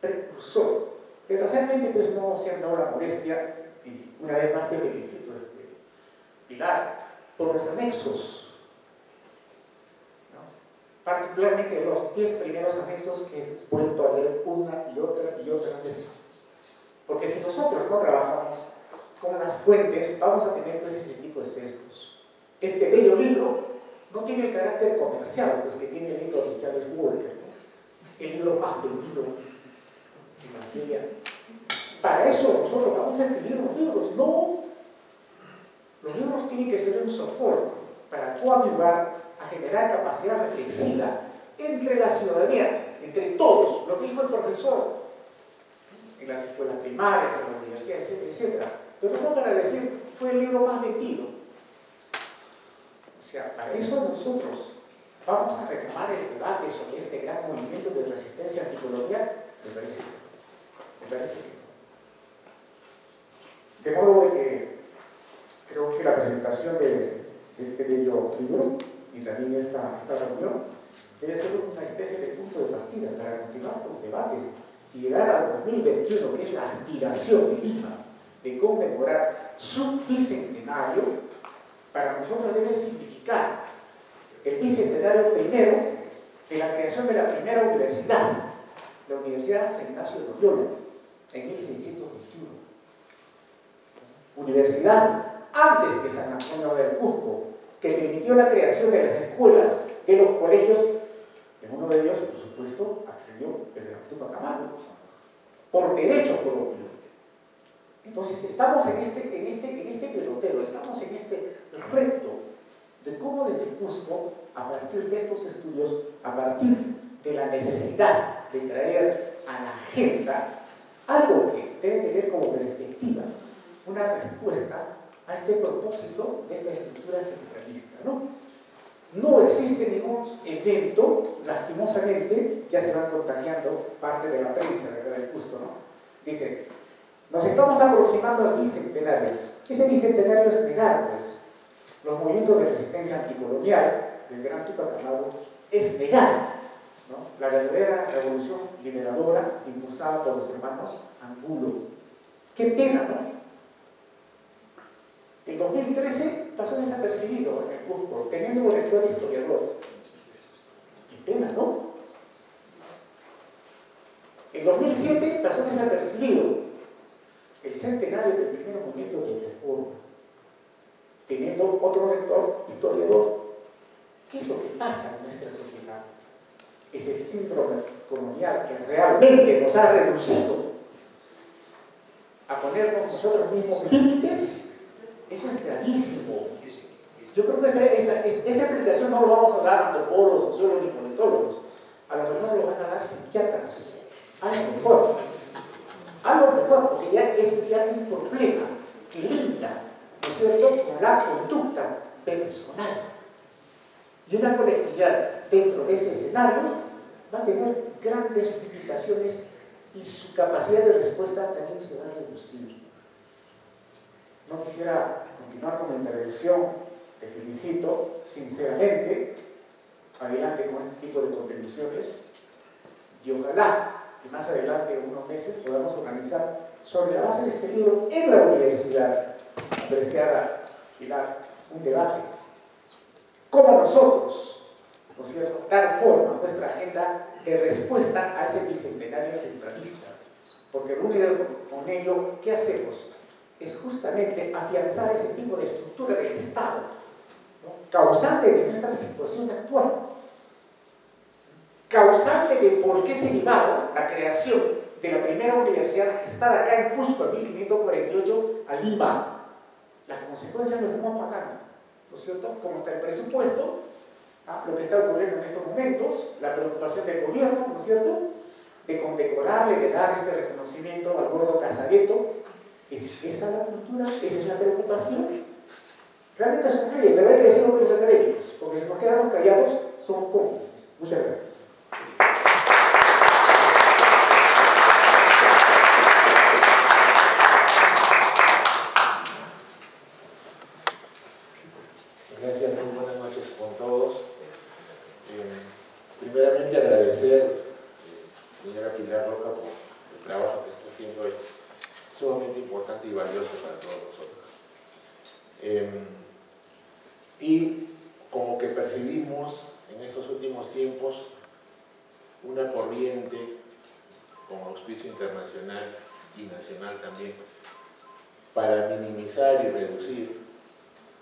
[SPEAKER 6] precursor. Desgraciadamente, pues no se han dado la molestia, y una vez más te felicito, Pilar, por los anexos, ¿no? Particularmente los 10 primeros anexos que he vuelto a leer una y otra vez. Porque si nosotros no trabajamos con las fuentes, vamos a tener pues ese tipo de sesgos. Este bello libro no tiene el carácter comercial pues, que tiene el libro de Charles Walker, ¿no? El libro más vendido en la feria. Para eso nosotros vamos a escribir los libros. No, los libros tienen que ser un soporte para coadyuvar a generar capacidad reflexiva entre la ciudadanía, entre todos, lo que dijo el profesor en las escuelas primarias, en las universidades, etcétera, etcétera. Pero no para decir, fue el libro más vendido. O sea, para eso nosotros vamos a reclamar el debate sobre este gran movimiento de resistencia anticolonial. Me parece que no. De modo de que creo que la presentación de este bello libro y también esta reunión debe ser una especie de punto de partida para continuar los debates y llegar al 2021, que es la aspiración misma de conmemorar su bicentenario. Para nosotros debe significar el bicentenario primero de la creación de la primera universidad, la Universidad San Ignacio de Loyola, en 1621. Universidad antes que San Antonio del Cusco, que permitió la creación de las escuelas, de los colegios. En uno de ellos, por supuesto, accedió el gran Tupac Amaru, por derecho propio. Entonces, estamos en este pelotero, estamos en este reto de cómo desde el Cusco, a partir de estos estudios, a partir de la necesidad de traer a la agenda algo que debe tener como perspectiva una respuesta a este propósito de esta estructura centralista, ¿no? No existe ningún evento, lastimosamente, ya se van contagiando parte de la prensa del Cusco, ¿no? Dice, nos estamos aproximando al bicentenario. Ese bicentenario es negar, pues, los movimientos de resistencia anticolonial del gran Tupac Amaru, es negar, ¿no?, la verdadera revolución liberadora impulsada por los hermanos Angulo. Qué pena, ¿no? En 2013 pasó desapercibido en el Cusco, teniendo un rector historiador. Qué pena, ¿no? En 2007 pasó desapercibido el centenario del primer movimiento de reforma, teniendo otro rector historiador. ¿Qué es lo que pasa en nuestra sociedad? es el síndrome colonial que realmente nos ha reducido a ponernos nosotros mismos límites, eso es gravísimo. Yo creo que esta explicación no lo vamos a dar antropólogos, sociólogos ni politólogos, a lo mejor lo van a dar psiquiatras, algo mejor, porque ya es especialmente un problema que linda, ¿no es cierto?, con la conducta personal. Y una colectividad dentro de ese escenario va a tener grandes limitaciones y su capacidad de respuesta también se va a reducir. No quisiera continuar con mi intervención, te felicito sinceramente, adelante con este tipo de contribuciones y ojalá que más adelante, en unos meses, podamos organizar sobre la base de este libro en la universidad, apreciada Pilar, un debate. ¿Cómo nosotros, ¿no es cierto?, dar forma a nuestra agenda de respuesta a ese bicentenario centralista? Porque unido con ello, ¿qué hacemos? Es justamente afianzar ese tipo de estructura del Estado, ¿no?, causante de nuestra situación actual, causante de por qué se llevaron la creación de la primera universidad gestada acá en Cusco en 1548 a Lima. Las consecuencias las estamos pagando, ¿no es cierto? Como está el presupuesto, lo que está ocurriendo en estos momentos, la preocupación del gobierno, ¿no es cierto?, de condecorarle, de dar este reconocimiento al gordo Casareto. ¿Es esa la cultura? ¿Esa es la preocupación? Realmente es un río, pero hay que decirlo con los académicos, porque si nos quedamos callados, somos cómplices. Muchas gracias.
[SPEAKER 7] Gracias, muy buenas noches con todos. Primeramente agradecer, señora Pilar Roca, por el trabajo que está haciendo, es sumamente importante y valioso para todos nosotros. Y como que percibimos en estos últimos tiempos una corriente con auspicio internacional y nacional también para minimizar y reducir,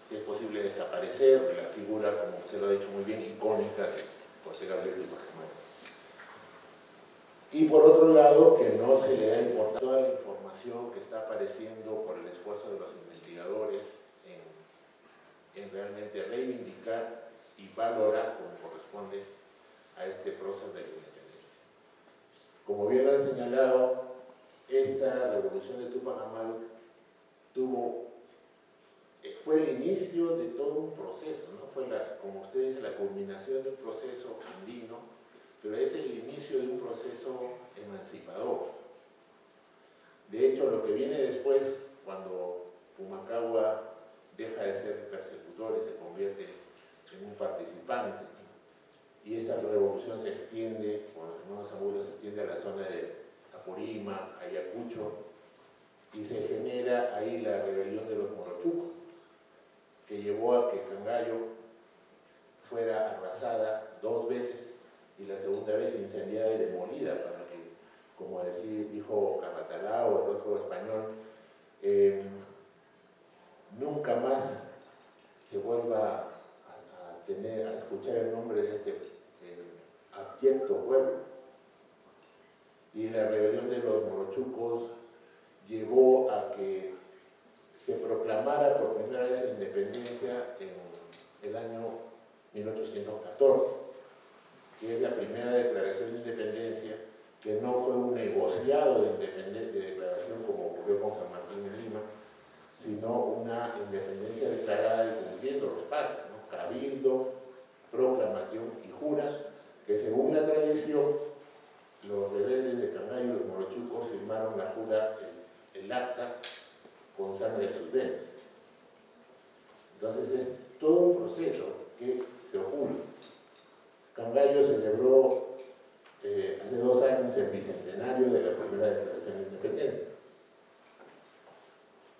[SPEAKER 7] si es posible desaparecer, la figura, como usted lo ha dicho muy bien, icónica de José Gabriel Tupac Amaru. Y por otro lado, que no se le da importancia a toda la información que está apareciendo por el esfuerzo de los investigadores en realmente reivindicar y valorar como corresponde a este proceso de la independencia. Como bien lo han señalado, esta revolución de Tupac Amaru fue el inicio de todo un proceso, ¿no? Fue, como usted dice, la culminación de un proceso andino, pero es el inicio de un proceso emancipador. De hecho, lo que viene después, cuando Pumacahua deja de ser persecutor y se convierte en un participante, y esta revolución se extiende, con los hermanos Angulo, se extiende a la zona de Apurímac, Ayacucho, y se genera ahí la rebelión de los Morochucos, que llevó a que Cangallo fuera arrasada 2 veces y la segunda vez incendiada y demolida, para que, como dijo Carratalao, el otro español, nunca más se vuelva a escuchar el nombre de este abyecto pueblo. Y la rebelión de los Morochucos llevó a que se proclamara por primera vez la independencia en el año 1814, que es la primera declaración de independencia, que no fue un negociado de declaración como ocurrió con San Martín en Lima, sino una independencia declarada y cumpliendo los pasos, ¿no? Cabildo, proclamación y jura, que según la tradición, los rebeldes de Cangallo y los Morochucos firmaron la jura, el acta, con sangre en sus venas. Entonces es todo un proceso que se oculta. Cangallo celebró hace 2 años el bicentenario de la primera declaración de independencia.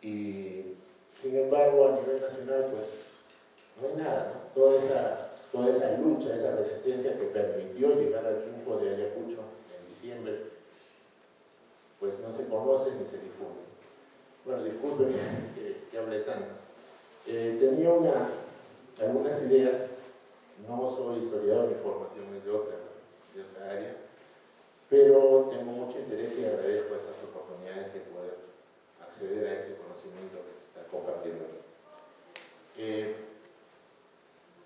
[SPEAKER 7] Y sin embargo, a nivel nacional, pues no hay nada, ¿no? Toda esa lucha, esa resistencia que permitió llegar al triunfo de Ayacucho en diciembre, pues no se conoce ni se difunde. Bueno, disculpen que hable tanto. Tenía algunas ideas, no soy historiador, mi formación es de otra de otra área, pero tengo mucho interés y agradezco esas oportunidades de poder acceder a este conocimiento que se está compartiendo aquí.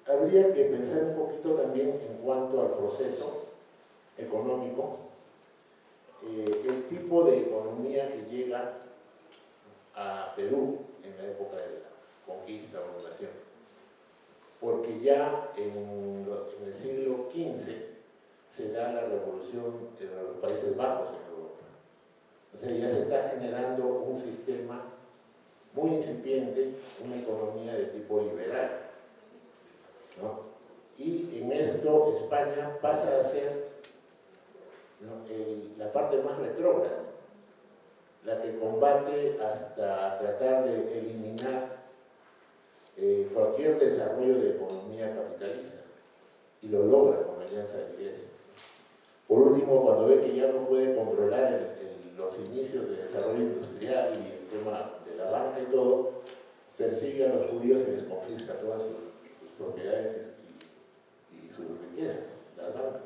[SPEAKER 7] Habría que pensar un poquito también en cuanto al proceso económico, el tipo de economía que llega a Perú en la época de la conquista o fundación, porque ya en el siglo XV se da la revolución en los Países Bajos en Europa. O sea, ya se está generando un sistema muy incipiente, una economía de tipo liberal, ¿no? Y en esto España pasa a ser, ¿no?, la parte más retrógrada, la que combate hasta tratar de eliminar cualquier desarrollo de economía capitalista, y lo logra con la Alianza de la Iglesia. Por último, cuando ve que ya no puede controlar los inicios de desarrollo industrial y el tema de la banca y todo, persigue a los judíos y les confisca todas sus propiedades y sus riquezas, las bancas.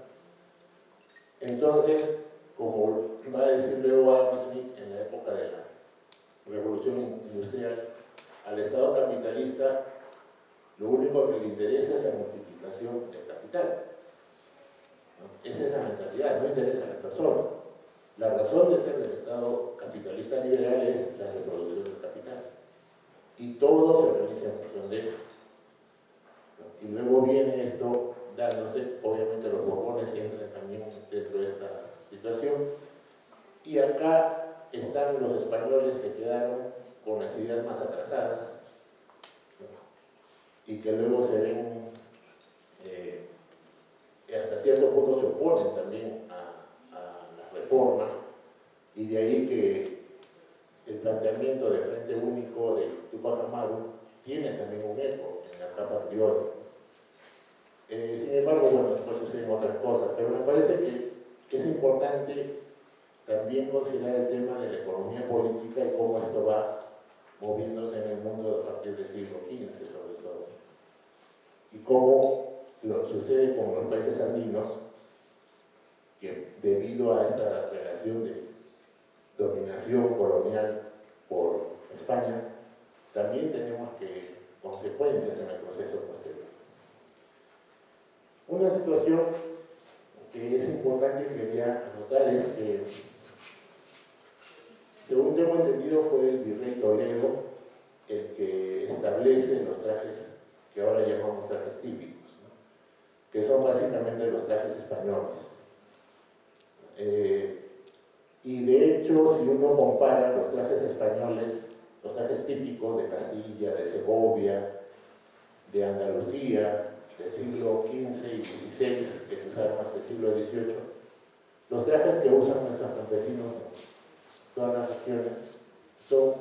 [SPEAKER 7] Entonces, como va a decir luego Adam Smith en la época de la revolución industrial, al Estado capitalista lo único que le interesa es la multiplicación del capital, ¿no? Esa es la mentalidad, no interesa a la persona. La razón de ser del Estado capitalista liberal es la reproducción del capital, y todo se realiza en función de eso, ¿no? Y luego viene esto dándose, obviamente los borbones entran también dentro de esta situación, y acá están los españoles que quedaron con las ideas más atrasadas, ¿no?, y que luego se ven, hasta cierto punto se oponen también a las reformas, y de ahí que el planteamiento de Frente Único de Tupac Amaru tiene también un eco en la capa priori. Sin embargo, bueno, después suceden otras cosas, pero me parece que es importante también considerar el tema de la economía política y cómo esto va moviéndose en el mundo a partir del siglo XV, sobre todo, y cómo lo sucede con los países andinos, que debido a esta relación de dominación colonial por España, también tenemos consecuencias en el proceso posterior. Una situación que es importante y quería anotar es que, según tengo entendido, fue el virrey Toledo el que establece los trajes que ahora llamamos trajes típicos, ¿no?, que son básicamente los trajes españoles. Y de hecho, si uno compara los trajes españoles, los trajes típicos de Castilla, de Segovia, de Andalucía, del siglo XV y XVI, que se usaron hasta el siglo XVIII, los trajes que usan nuestros campesinos en todas las regiones son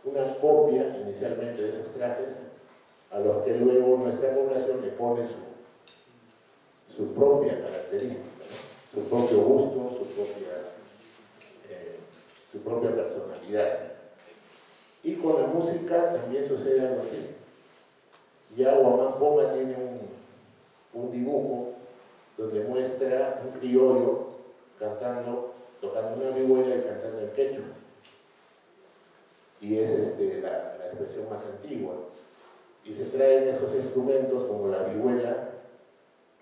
[SPEAKER 7] una copia inicialmente de esos trajes, a los que luego nuestra población le pone su propia característica, ¿no?, su propio gusto, su propia personalidad. Y con la música también sucede algo así. Ya Guamán Poma tiene un dibujo donde muestra un criollo tocando una vihuela y cantando en quechua. Y es la expresión más antigua. Y se traen esos instrumentos como la vihuela,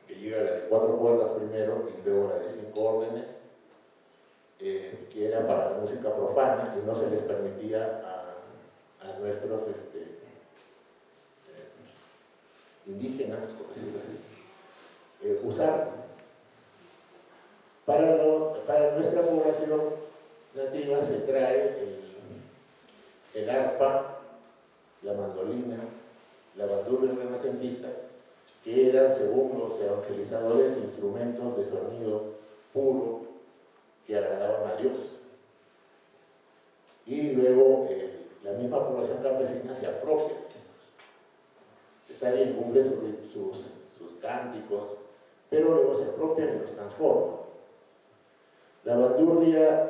[SPEAKER 7] que llega a la de 4 cuerdas primero y luego la de 5 órdenes, que era para la música profana y no se les permitía a nuestros indígenas, por decirlo así, usar. Para nuestra población nativa se trae el arpa, la mandolina, la bandurria renacentista, que eran, según los evangelizadores, instrumentos de sonido puro que agradaban a Dios. Y luego la misma población campesina se apropia de estos. Está bien, cumple sus cánticos, pero luego se apropian y los transforman. La bandurria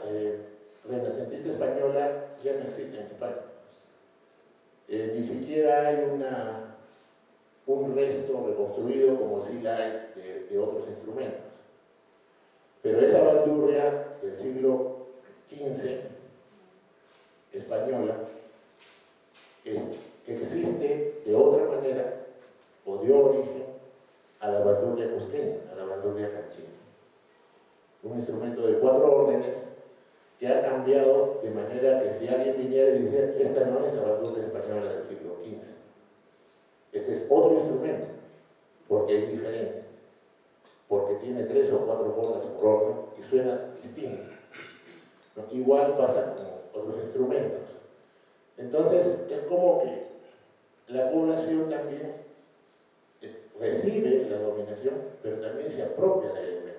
[SPEAKER 7] renacentista española ya no existe en España. Ni siquiera hay un resto reconstruido como sí la hay de otros instrumentos. Pero esa bandurria del siglo XV, española, existe de otra manera o dio origen a la bandurria cusqueña, a la bandurria canchina. Un instrumento de 4 órdenes que ha cambiado de manera que si alguien viniera y dice esta no es la bandurria española del siglo XV, este es otro instrumento, porque es diferente, porque tiene 3 o 4 bolas por orden y suena distinto. ¿No? Igual pasa con otros instrumentos. Entonces es como que la población también recibe la dominación, pero también se apropia de elementos.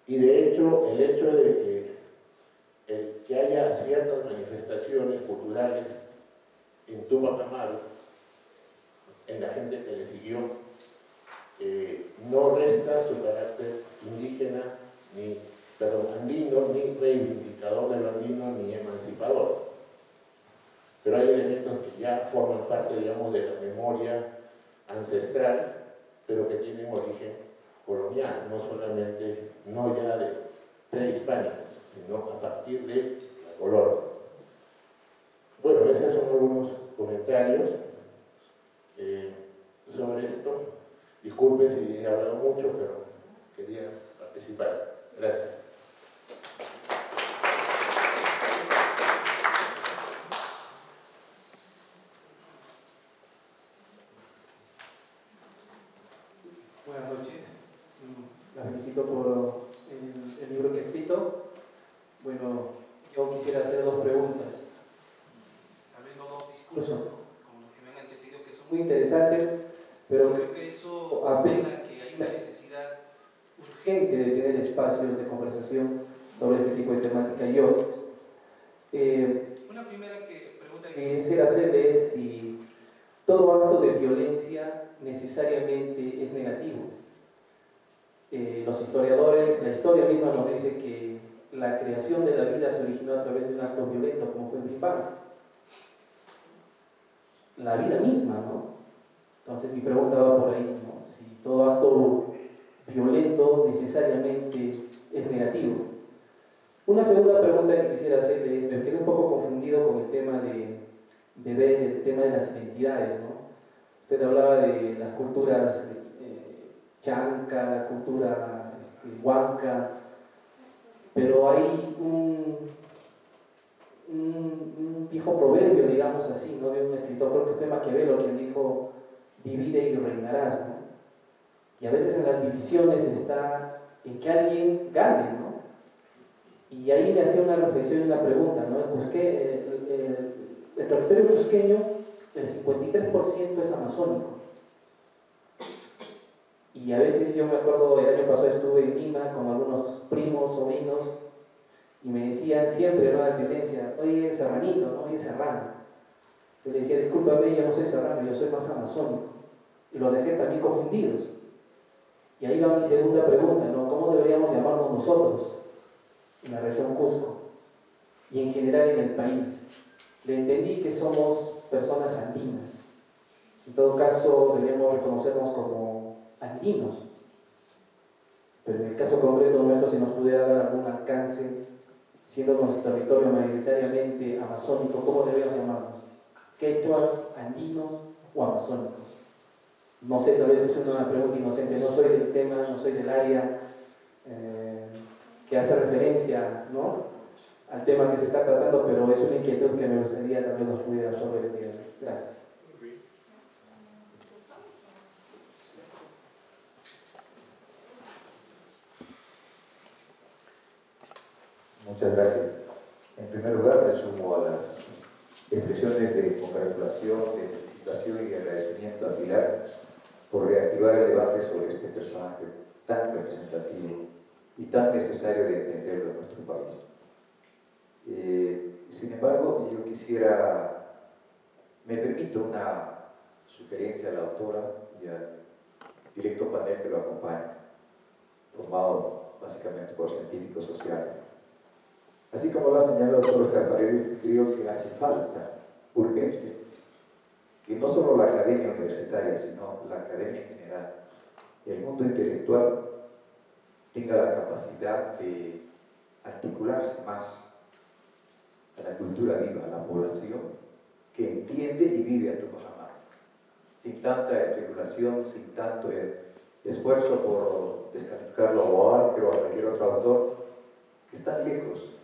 [SPEAKER 7] Y de hecho, el hecho de que haya ciertas manifestaciones culturales en Tupac Amaru, en la gente que le siguió, no resta su carácter indígena, andino, ni reivindicador de lo andino, ni emancipador. Pero hay elementos que ya forman parte, digamos, de la memoria ancestral, pero que tienen origen colonial, no solamente, no ya de prehispánicos, sino a partir de la colonia. Bueno, esos son algunos comentarios sobre esto. Disculpe si he hablado mucho, pero quería participar. Gracias.
[SPEAKER 1] Buenas noches. La felicito por el libro que he escrito. Bueno, yo quisiera hacer 2 preguntas. Tal vez no 2 discursos, como los que me han antecedido, que son muy interesantes, pero creo que eso apela que hay una necesidad urgente de tener espacios de conversación sobre este tipo de temática y otras. Una primera pregunta que quisiera hacerle es si todo acto de violencia necesariamente es negativo. Los historiadores, la historia misma nos dice que la creación de la vida se originó a través de un acto violento como fue el Big Bang. La vida misma, ¿no? Entonces mi pregunta va por ahí, ¿no? Si todo acto violento necesariamente es negativo. Una segunda pregunta que quisiera hacerle es, me quedé un poco confundido con el tema de ver el tema de las identidades, ¿no? Usted hablaba de las culturas chanca, la cultura huanca, pero hay un viejo proverbio, digamos así, ¿no? De un escritor, creo que fue Maquiavelo, quien dijo, divide y reinarás, ¿no? Y a veces en las divisiones está en que alguien gane, ¿no? Y ahí me hacía una reflexión y una pregunta, ¿no? El territorio cusqueño, el 53% es amazónico. Y a veces yo me acuerdo, el año pasado estuve en Lima con algunos primos, sobrinos, y me decían siempre, ¿no? La tendencia, oye, serranito, ¿no? Oye, serrano. Yo le decía, discúlpame, yo no soy serrano, yo soy más amazónico. Y los dejé también confundidos. Y ahí va mi segunda pregunta, ¿no? ¿Cómo deberíamos llamarnos nosotros en la región Cusco y en general en el país? Le entendí que somos personas andinas. En todo caso, deberíamos reconocernos como andinos. Pero en el caso concreto nuestro, si nos pudiera dar algún alcance, siendo nuestro territorio mayoritariamente amazónico, ¿cómo deberíamos llamarnos? ¿Quechuas, andinos o amazónicos? No sé, tal vez es una pregunta inocente, no soy del tema, no soy del área que hace referencia, ¿no?, al tema que se está tratando, pero es una inquietud que me gustaría también nos pudiera resolver el día de hoy. Gracias.
[SPEAKER 8] Muchas gracias. En primer lugar, me sumo a las expresiones de congratulación, de felicitación y agradecimiento a Pilar por reactivar el debate sobre este personaje tan representativo y tan necesario de entenderlo en nuestro país. Sin embargo, yo me permito una sugerencia a la autora y al directo panel que lo acompaña, formado básicamente por científicos sociales. Así como lo ha señalado el doctor Paredes, creo que hace falta, urgente, que no solo la academia universitaria, sino la academia en general, el mundo intelectual, tenga la capacidad de articularse más a la cultura viva, a la población que entiende y vive a Tupac Amaru, sin tanta especulación, sin tanto esfuerzo por descalificarlo a Walker o a cualquier otro autor, que están lejos.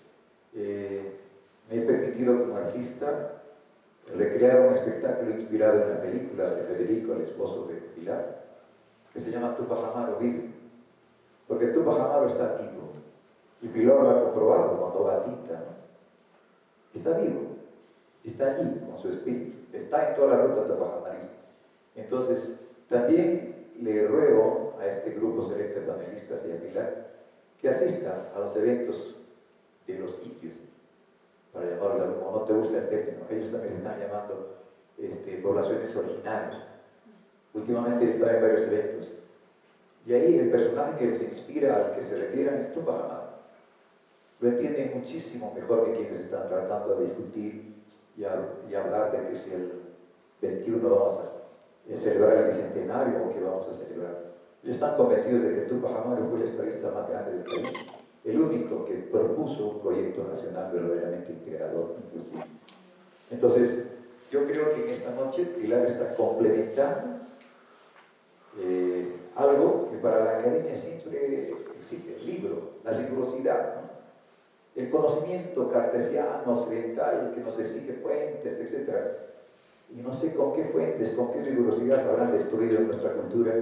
[SPEAKER 8] Me he permitido como artista recrear un espectáculo inspirado en la película de Federico, el esposo de Pilar, que se llama Tupac Amaru vive, porque Tupac Amaru está vivo, y Pilar lo ha comprobado cuando va a Tinta, ¿no? Está vivo, está allí con su espíritu, está en toda la ruta tupacamarismo. Entonces, también le ruego a este grupo selecto de panelistas y a Pilar que asistan a los eventos de los indios, para llamarlo, como no te gusta el término, ellos también se están llamando poblaciones originarias. Últimamente he estado en varios eventos, y ahí el personaje que les inspira, al que se refieran, es Tupac Amaru. Lo entienden muchísimo mejor que quienes están tratando de discutir y hablar de que si el 21 vamos a celebrar el bicentenario o que vamos a celebrar. Ellos están convencidos de que Tupac Amaru fue el estadista más grande del país, el único que propuso un proyecto nacional verdaderamente integrador, inclusive. Entonces, yo creo que en esta noche Pilar está complementando algo que para la academia siempre existe: el libro, la rigurosidad, ¿no? El conocimiento cartesiano, occidental, que nos exige fuentes, etc. Y no sé con qué fuentes, con qué rigurosidad habrán destruido nuestra cultura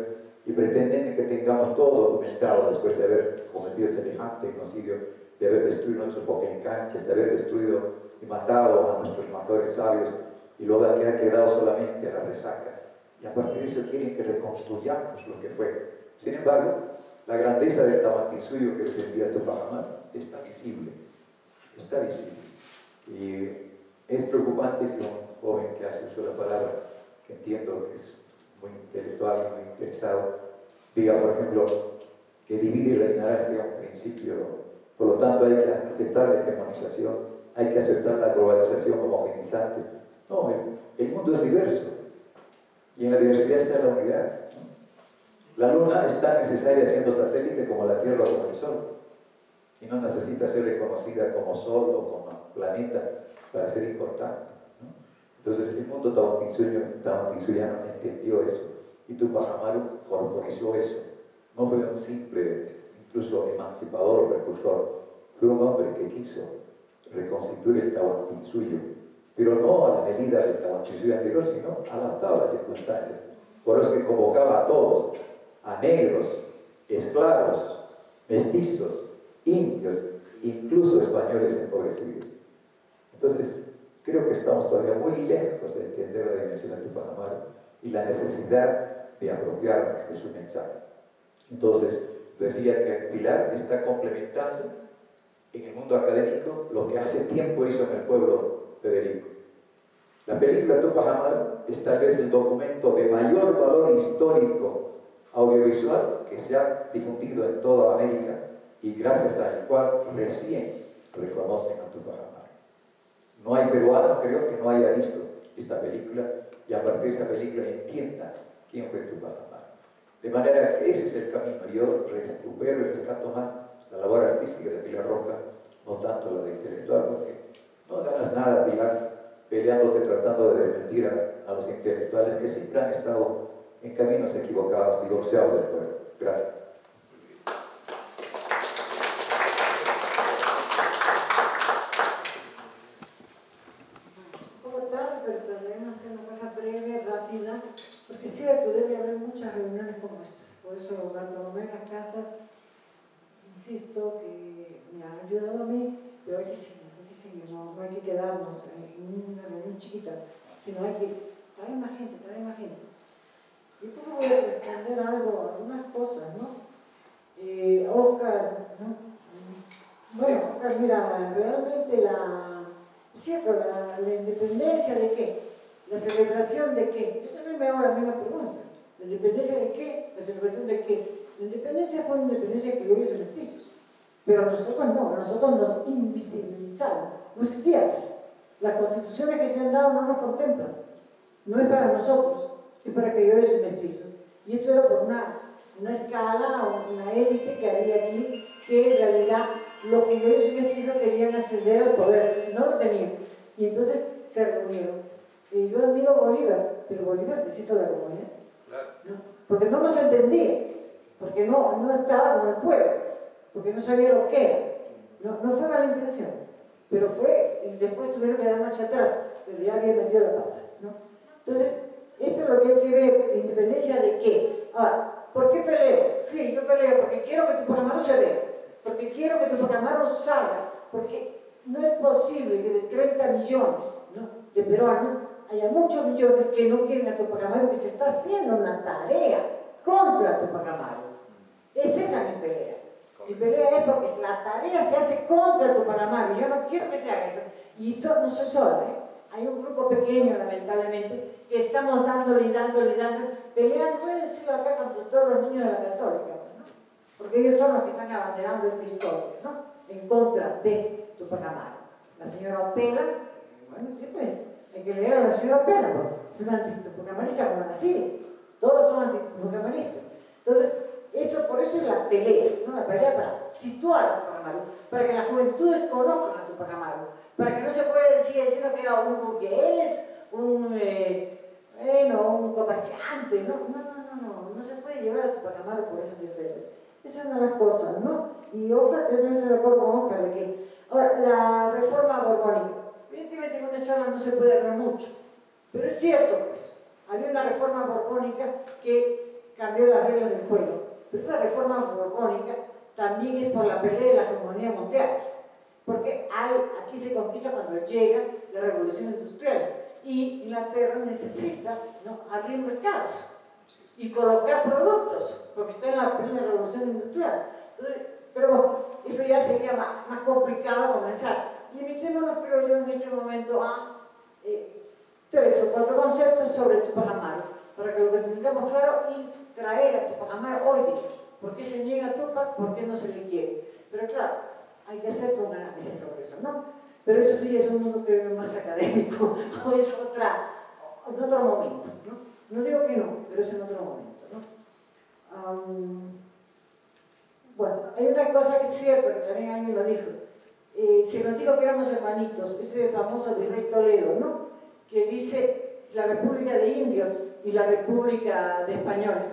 [SPEAKER 8] y pretenden que tengamos todo documentado después de haber cometido semejante genocidio, de haber destruido nuestros poquencanches, de haber destruido y matado a nuestros mayores sabios, y luego que ha quedado solamente la resaca. Y a partir de eso quieren que reconstruyamos lo que fue. Sin embargo, la grandeza del Tahuantinsuyo que defendía Tupac Amaru está visible, está visible. Y es preocupante que un joven que hace uso de la palabra, que entiendo que es muy intelectual y muy interesado, diga, por ejemplo, que dividir y reinar sea un principio, por lo tanto hay que aceptar la hegemonización, hay que aceptar la globalización homogenizante. No, el mundo es diverso, y en la diversidad está la unidad, ¿no? La Luna es tan necesaria siendo satélite como la Tierra o como el Sol, y no necesita ser reconocida como Sol o como planeta para ser importante, ¿no? Entonces el mundo tahuantinsuyano entendió eso, y Tupac Amaru corporizó eso. No fue un simple, incluso emancipador o precursor, fue un hombre que quiso reconstituir el Tahuantinsuyo, pero no a la medida del Tahuantinsuyo anterior, sino adaptado a las circunstancias. Por eso que convocaba a todos, a negros, esclavos, mestizos, indios, incluso españoles empobrecidos. Entonces, creo que estamos todavía muy lejos de entender la dimensión de Tupac Amaru y la necesidad de apropiarnos de su mensaje. Entonces, decía que Pilar está complementando en el mundo académico lo que hace tiempo hizo en el pueblo Federico. La película Tupac Amaru es tal vez el documento de mayor valor histórico audiovisual que se ha difundido en toda América y gracias al cual recién reconocen a Tupac Amaru. No hay peruano, creo, que no haya visto esta película y a partir de esa película entienda quién fue Tupac Amaru. De manera que ese es el camino. Yo recupero y rescato más la labor artística de Pilar Roca, no tanto la de intelectual, porque no ganas nada, Pilar, peleándote, tratando de desmentir a los intelectuales que siempre han estado en caminos equivocados, divorciados del pueblo. Gracias.
[SPEAKER 5] Un poco tarde, pero trataremos de hacer una cosa breve, rápida, porque es cierto, debe haber muchas reuniones como estas. Por eso Bartolomé Las Casas, insisto, que me ha ayudado a mí, pero hay que seguir, no hay que quedarnos en una reunión chiquita, sino hay que traer más gente, Yo creo que voy a responder algo, algunas cosas, ¿no? Oscar, ¿no? Bueno, Oscar, mira, realmente es cierto, la independencia de qué, la celebración de qué, eso no me hago la misma pregunta. ¿La independencia de qué? ¿La celebración de qué? La independencia fue una independencia que glorios y mestizos. Pero nosotros no, nosotros nos invisibilizaron, no existíamos. Las constituciones que se han dado no nos contemplan, no es para nosotros, es para criollos y mestizos. Y esto era por una una escala o una élite que había aquí, que en realidad los criollos y mestizos querían ascender al poder, no lo tenían, y entonces se reunieron. Y yo admiro a Bolívar, pero Bolívar deshizo la comunidad, ¿no? Porque no nos entendía, porque no estaba con el pueblo, porque no sabía lo que era. No fue mala intención, pero fue, y después tuvieron que dar marcha atrás, pero ya había metido la pata, ¿no? Entonces, esto es lo que hay que ver, independencia de qué. Ahora, ¿por qué peleo? Sí, yo peleo porque quiero que tu Pacamaro se vea, porque quiero que tu Pacamaro salga, porque no es posible que de 30 millones, ¿no?, de peruanos haya muchos millones que no quieren a Tupac Amaru, que se está haciendo una tarea contra Tupac Amaru. Es esa mi pelea. Mi pelea es porque la tarea se hace contra Tupac Amaru. Yo no quiero que se haga eso. Y esto no soy sola, ¿eh? Hay un grupo pequeño, lamentablemente, que estamos dándole y dándole y dándole, peleando, pueden decirlo acá contra todos los niños de la Católica, ¿no? Porque ellos son los que están abanderando esta historia, ¿no?, en contra de Tupac Amaru. La señora Opela, bueno, siempre hay que leer a la señora Opela, porque es una antitupacamarista como las Civis, todos son antitupacamaristas. Entonces, esto por eso es la pelea, ¿no?, la pelea para situar a Tupac Amaru, para que las juventudes conozcan a Tupac Amaru, para que no se pueda decir diciendo que era un burgués, un comerciante, no se puede llevar a Tupac Amaru por esas ideas. Esa es una de las cosas, ¿no? Y ojalá que no estoy de acuerdo con Oscar de que, ahora, la reforma borbónica, evidentemente en una charla no se puede hablar mucho, pero es cierto, pues, había una reforma borbónica que cambió las reglas del juego, pero esa reforma borbónica también es por la pelea de la hegemonía mundial, porque aquí se conquista cuando llega la revolución industrial y Inglaterra necesita, ¿no?, abrir mercados y colocar productos, porque está en la plena revolución industrial. Entonces, pero bueno, eso ya sería más complicado comenzar. Limitémonos, creo yo, en este momento a 3 o 4 conceptos sobre Tupac Amaru, para que lo tengamos claro y traer a Tupac Amaru hoy día. ¿Por qué se niega a Tupac? ¿Por qué no se le quiere? Pero claro, hay que hacer todo un análisis sobre eso, ¿no? Pero eso sí es un mundo que es más académico, o es en otro momento, ¿no? No digo que no, pero es en otro momento, ¿no? Bueno, hay una cosa que es cierta, que también alguien lo dijo. Se nos dijo que éramos hermanitos, ese famoso virrey Toledo, ¿no?, que dice la República de Indios y la República de Españoles.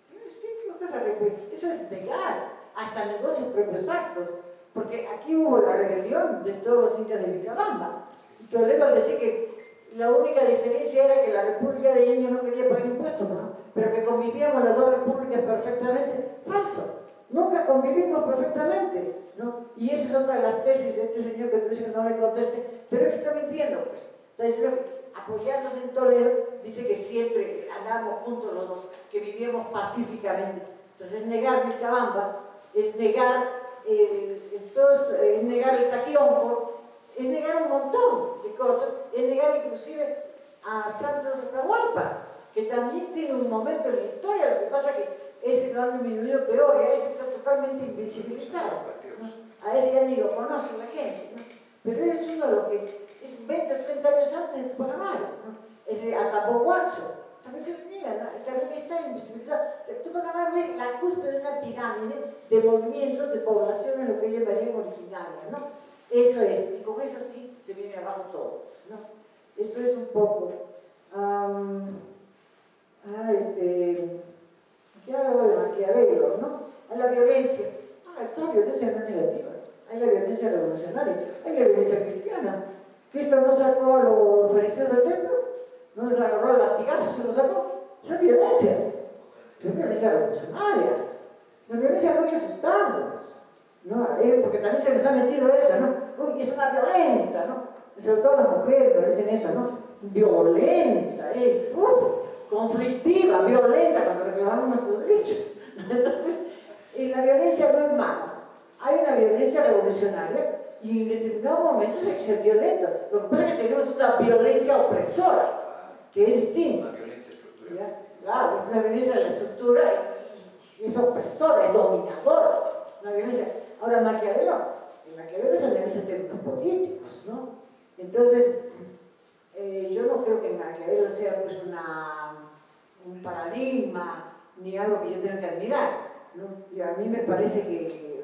[SPEAKER 5] ¿Qué cosa república? Eso es negar hasta negocios propios actos, porque aquí hubo la rebelión de todos los incas de Vilcabamba, y Toledo al decir que la única diferencia era que la República de Indios no quería pagar impuestos, ¿no?, pero que convivíamos las dos repúblicas perfectamente. Falso. Nunca convivimos perfectamente, ¿no? Y esa es otra de las tesis de este señor que tú dices que no le conteste, pero es que está mintiendo, pues. Está diciendo que apoyándose en Toledo, dice que siempre andamos juntos los dos, que vivíamos pacíficamente. Entonces, es negar Vilcabamba, es negar es negar el Taquionco, es negar un montón de cosas, es negar inclusive a Santos Atahualpa, que también tiene un momento en la historia. Lo que pasa es que ese lo han disminuido peor, y a ese está totalmente invisibilizado, ¿no? A ese ya ni lo conoce la gente, ¿no? Pero es uno de los que es 20 o 30 años antes de Tupac Amaru, ¿no? Ese Atapohuaxo también se le niega, ¿no?, también está invisibilizado. Tupac Amaru es la cúspide de una pirámide de movimientos de población en lo que ellos llamarían originaria, ¿no? Eso es, y con eso sí se viene abajo todo, ¿no? Eso es un poco. ¿Qué hago de Maquiavelo, no? Hay la violencia. Toda violencia no es negativa. Hay la violencia revolucionaria, hay la violencia cristiana. Cristo no sacó a los fariseos del templo, no les agarró a latigazos, se los sacó. Eso es violencia. Es violencia revolucionaria. La violencia no hay que asustarnos, ¿no? Porque también se les ha metido eso, ¿no? Uy, es una violenta, ¿no? Sobre todo las mujeres nos dicen eso, ¿no? Violenta, es conflictiva, violenta, cuando reclamamos nuestros derechos. Entonces, la violencia no es mala. Hay una violencia revolucionaria y en determinados momentos hay que ser violento. Lo que pasa es que tenemos una violencia opresora, que es distinta.
[SPEAKER 9] Una violencia estructural.
[SPEAKER 5] Claro, es una violencia de la estructura y es opresora, es dominadora. Una violencia. Ahora, Maquiavelo se analiza en términos políticos, ¿no? Entonces, yo no creo que Maquiavelo sea pues un paradigma ni algo que yo tenga que admirar, ¿no? Y a mí me parece que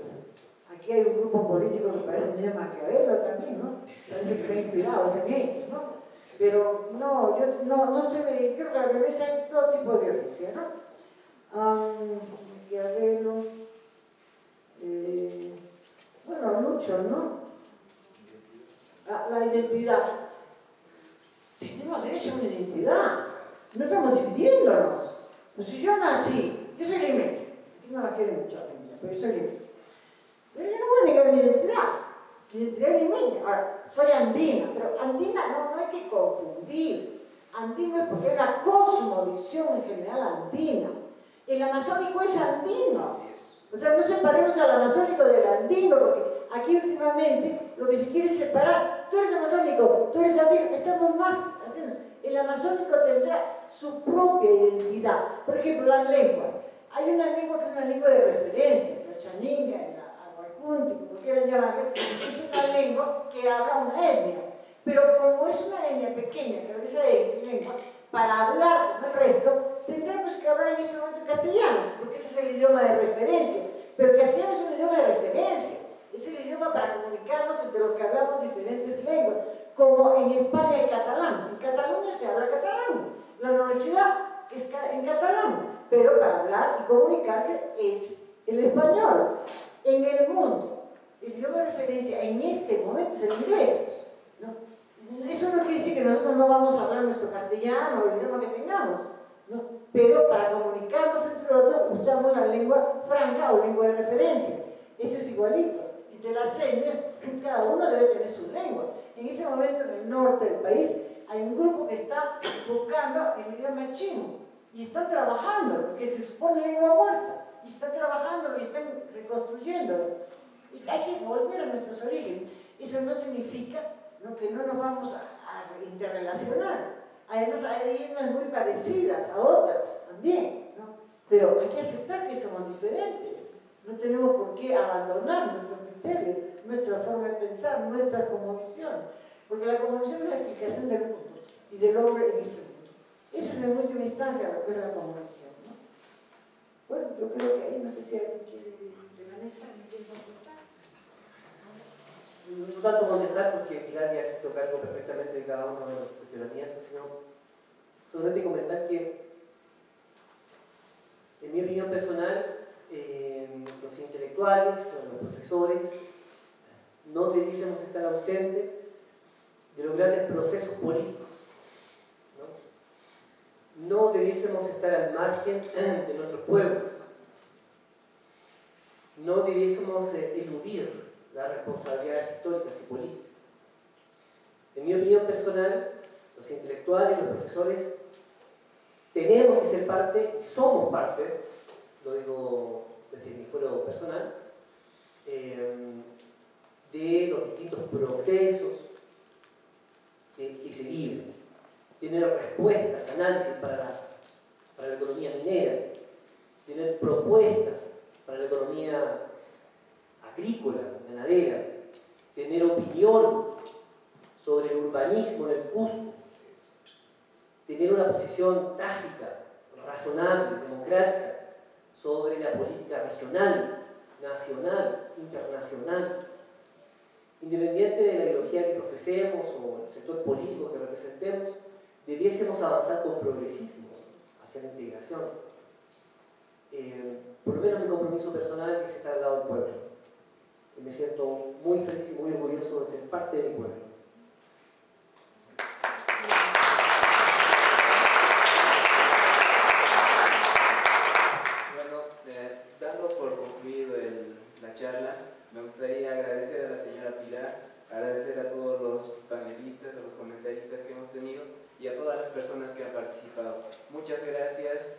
[SPEAKER 5] aquí hay un grupo político que parece medio Maquiavelo también, ¿no? Parece que está inspirado en ellos, ¿no? Pero no, yo no estoy, creo que la violencia hay todo tipo de violencia, ¿no? Maquiavelo, bueno, Lucho, ¿no? La identidad. Tenemos derecho a una identidad. No estamos dividiéndonos. Pues si yo nací, yo soy limeña. Aquí no la quieren mucho a mí, pero yo soy limeña. Pero yo no voy a negar mi identidad. Mi identidad es limeña. Ahora, soy andina, pero andina no hay que confundir. Andina es porque hay una cosmovisión en general andina. El amazónico es andino. O sea, no separemos al amazónico del andino, porque aquí últimamente lo que se quiere es separar. Tú eres amazónico, tú eres andino, estamos más haciendo. El amazónico tendrá su propia identidad. Por ejemplo, las lenguas. Hay una lengua que es una lengua de referencia, la chaninga, la aguacunti, como quieran llamarla, es una lengua que habla una etnia. Pero como es una etnia pequeña, que esa lengua, para hablar con el resto, tendremos que hablar en este momento castellano, porque ese es el idioma de referencia. Pero el castellano es un idioma de referencia, es el idioma para comunicarnos entre los que hablamos diferentes lenguas, como en España el catalán. En Cataluña se habla catalán, la universidad es en catalán, pero para hablar y comunicarse es el español. En el mundo, el idioma de referencia en este momento es el inglés, ¿no? Eso no quiere decir que nosotros no vamos a hablar nuestro castellano o el idioma que tengamos, ¿no? Pero para comunicarnos entre nosotros usamos la lengua franca o lengua de referencia. Eso es igualito. Entre las etnias, cada uno debe tener su lengua. En ese momento, en el norte del país, hay un grupo que está buscando el idioma chino y están trabajando, porque se supone lengua muerta, y están trabajando y están reconstruyéndolo. Y hay que volver a nuestros orígenes. Eso no significa, ¿no?, que no nos vamos a interrelacionar. Además, hay etnias muy parecidas a otras también, ¿no? Pero hay que aceptar que somos diferentes. No tenemos por qué abandonar nuestro criterio, nuestra forma de pensar, nuestra cosmovisión. Porque la cosmovisión es la explicación del mundo y del hombre en este mundo. Esa es en última instancia lo que es la cosmovisión, ¿no? Bueno, yo creo que ahí no sé si alguien quiere de la mesa, ¿quiere contestar?
[SPEAKER 4] No tanto contestar porque Pilar ya se hizo cargo perfectamente de cada uno de los cuestionamientos, sino solamente comentar que, en mi opinión personal, los intelectuales o los profesores no debiésemos estar ausentes de los grandes procesos políticos, no debiésemos estar al margen de nuestros pueblos, no debiésemos eludir las responsabilidades históricas y políticas. En mi opinión personal, los intelectuales, los profesores, tenemos que ser parte, y somos parte, lo digo desde mi fuero personal, de los distintos procesos que se viven, tener respuestas, análisis para la economía minera, tener propuestas para la economía agrícola, ganadera, tener opinión sobre el urbanismo en el Cusco, tener una posición tácita, razonable, democrática sobre la política regional, nacional, internacional. Independiente de la ideología que profesemos o el sector político que representemos, debiésemos avanzar con progresismo hacia la integración. Por lo menos mi compromiso personal es estar al lado del pueblo. Y me siento muy feliz y muy orgulloso de ser parte de mi pueblo.
[SPEAKER 1] Bueno, dando por concluido la charla, me gustaría agradecer a la señora Pilar, agradecer a todos los panelistas, a los comentaristas que hemos tenido y a todas las personas que han participado. Muchas gracias.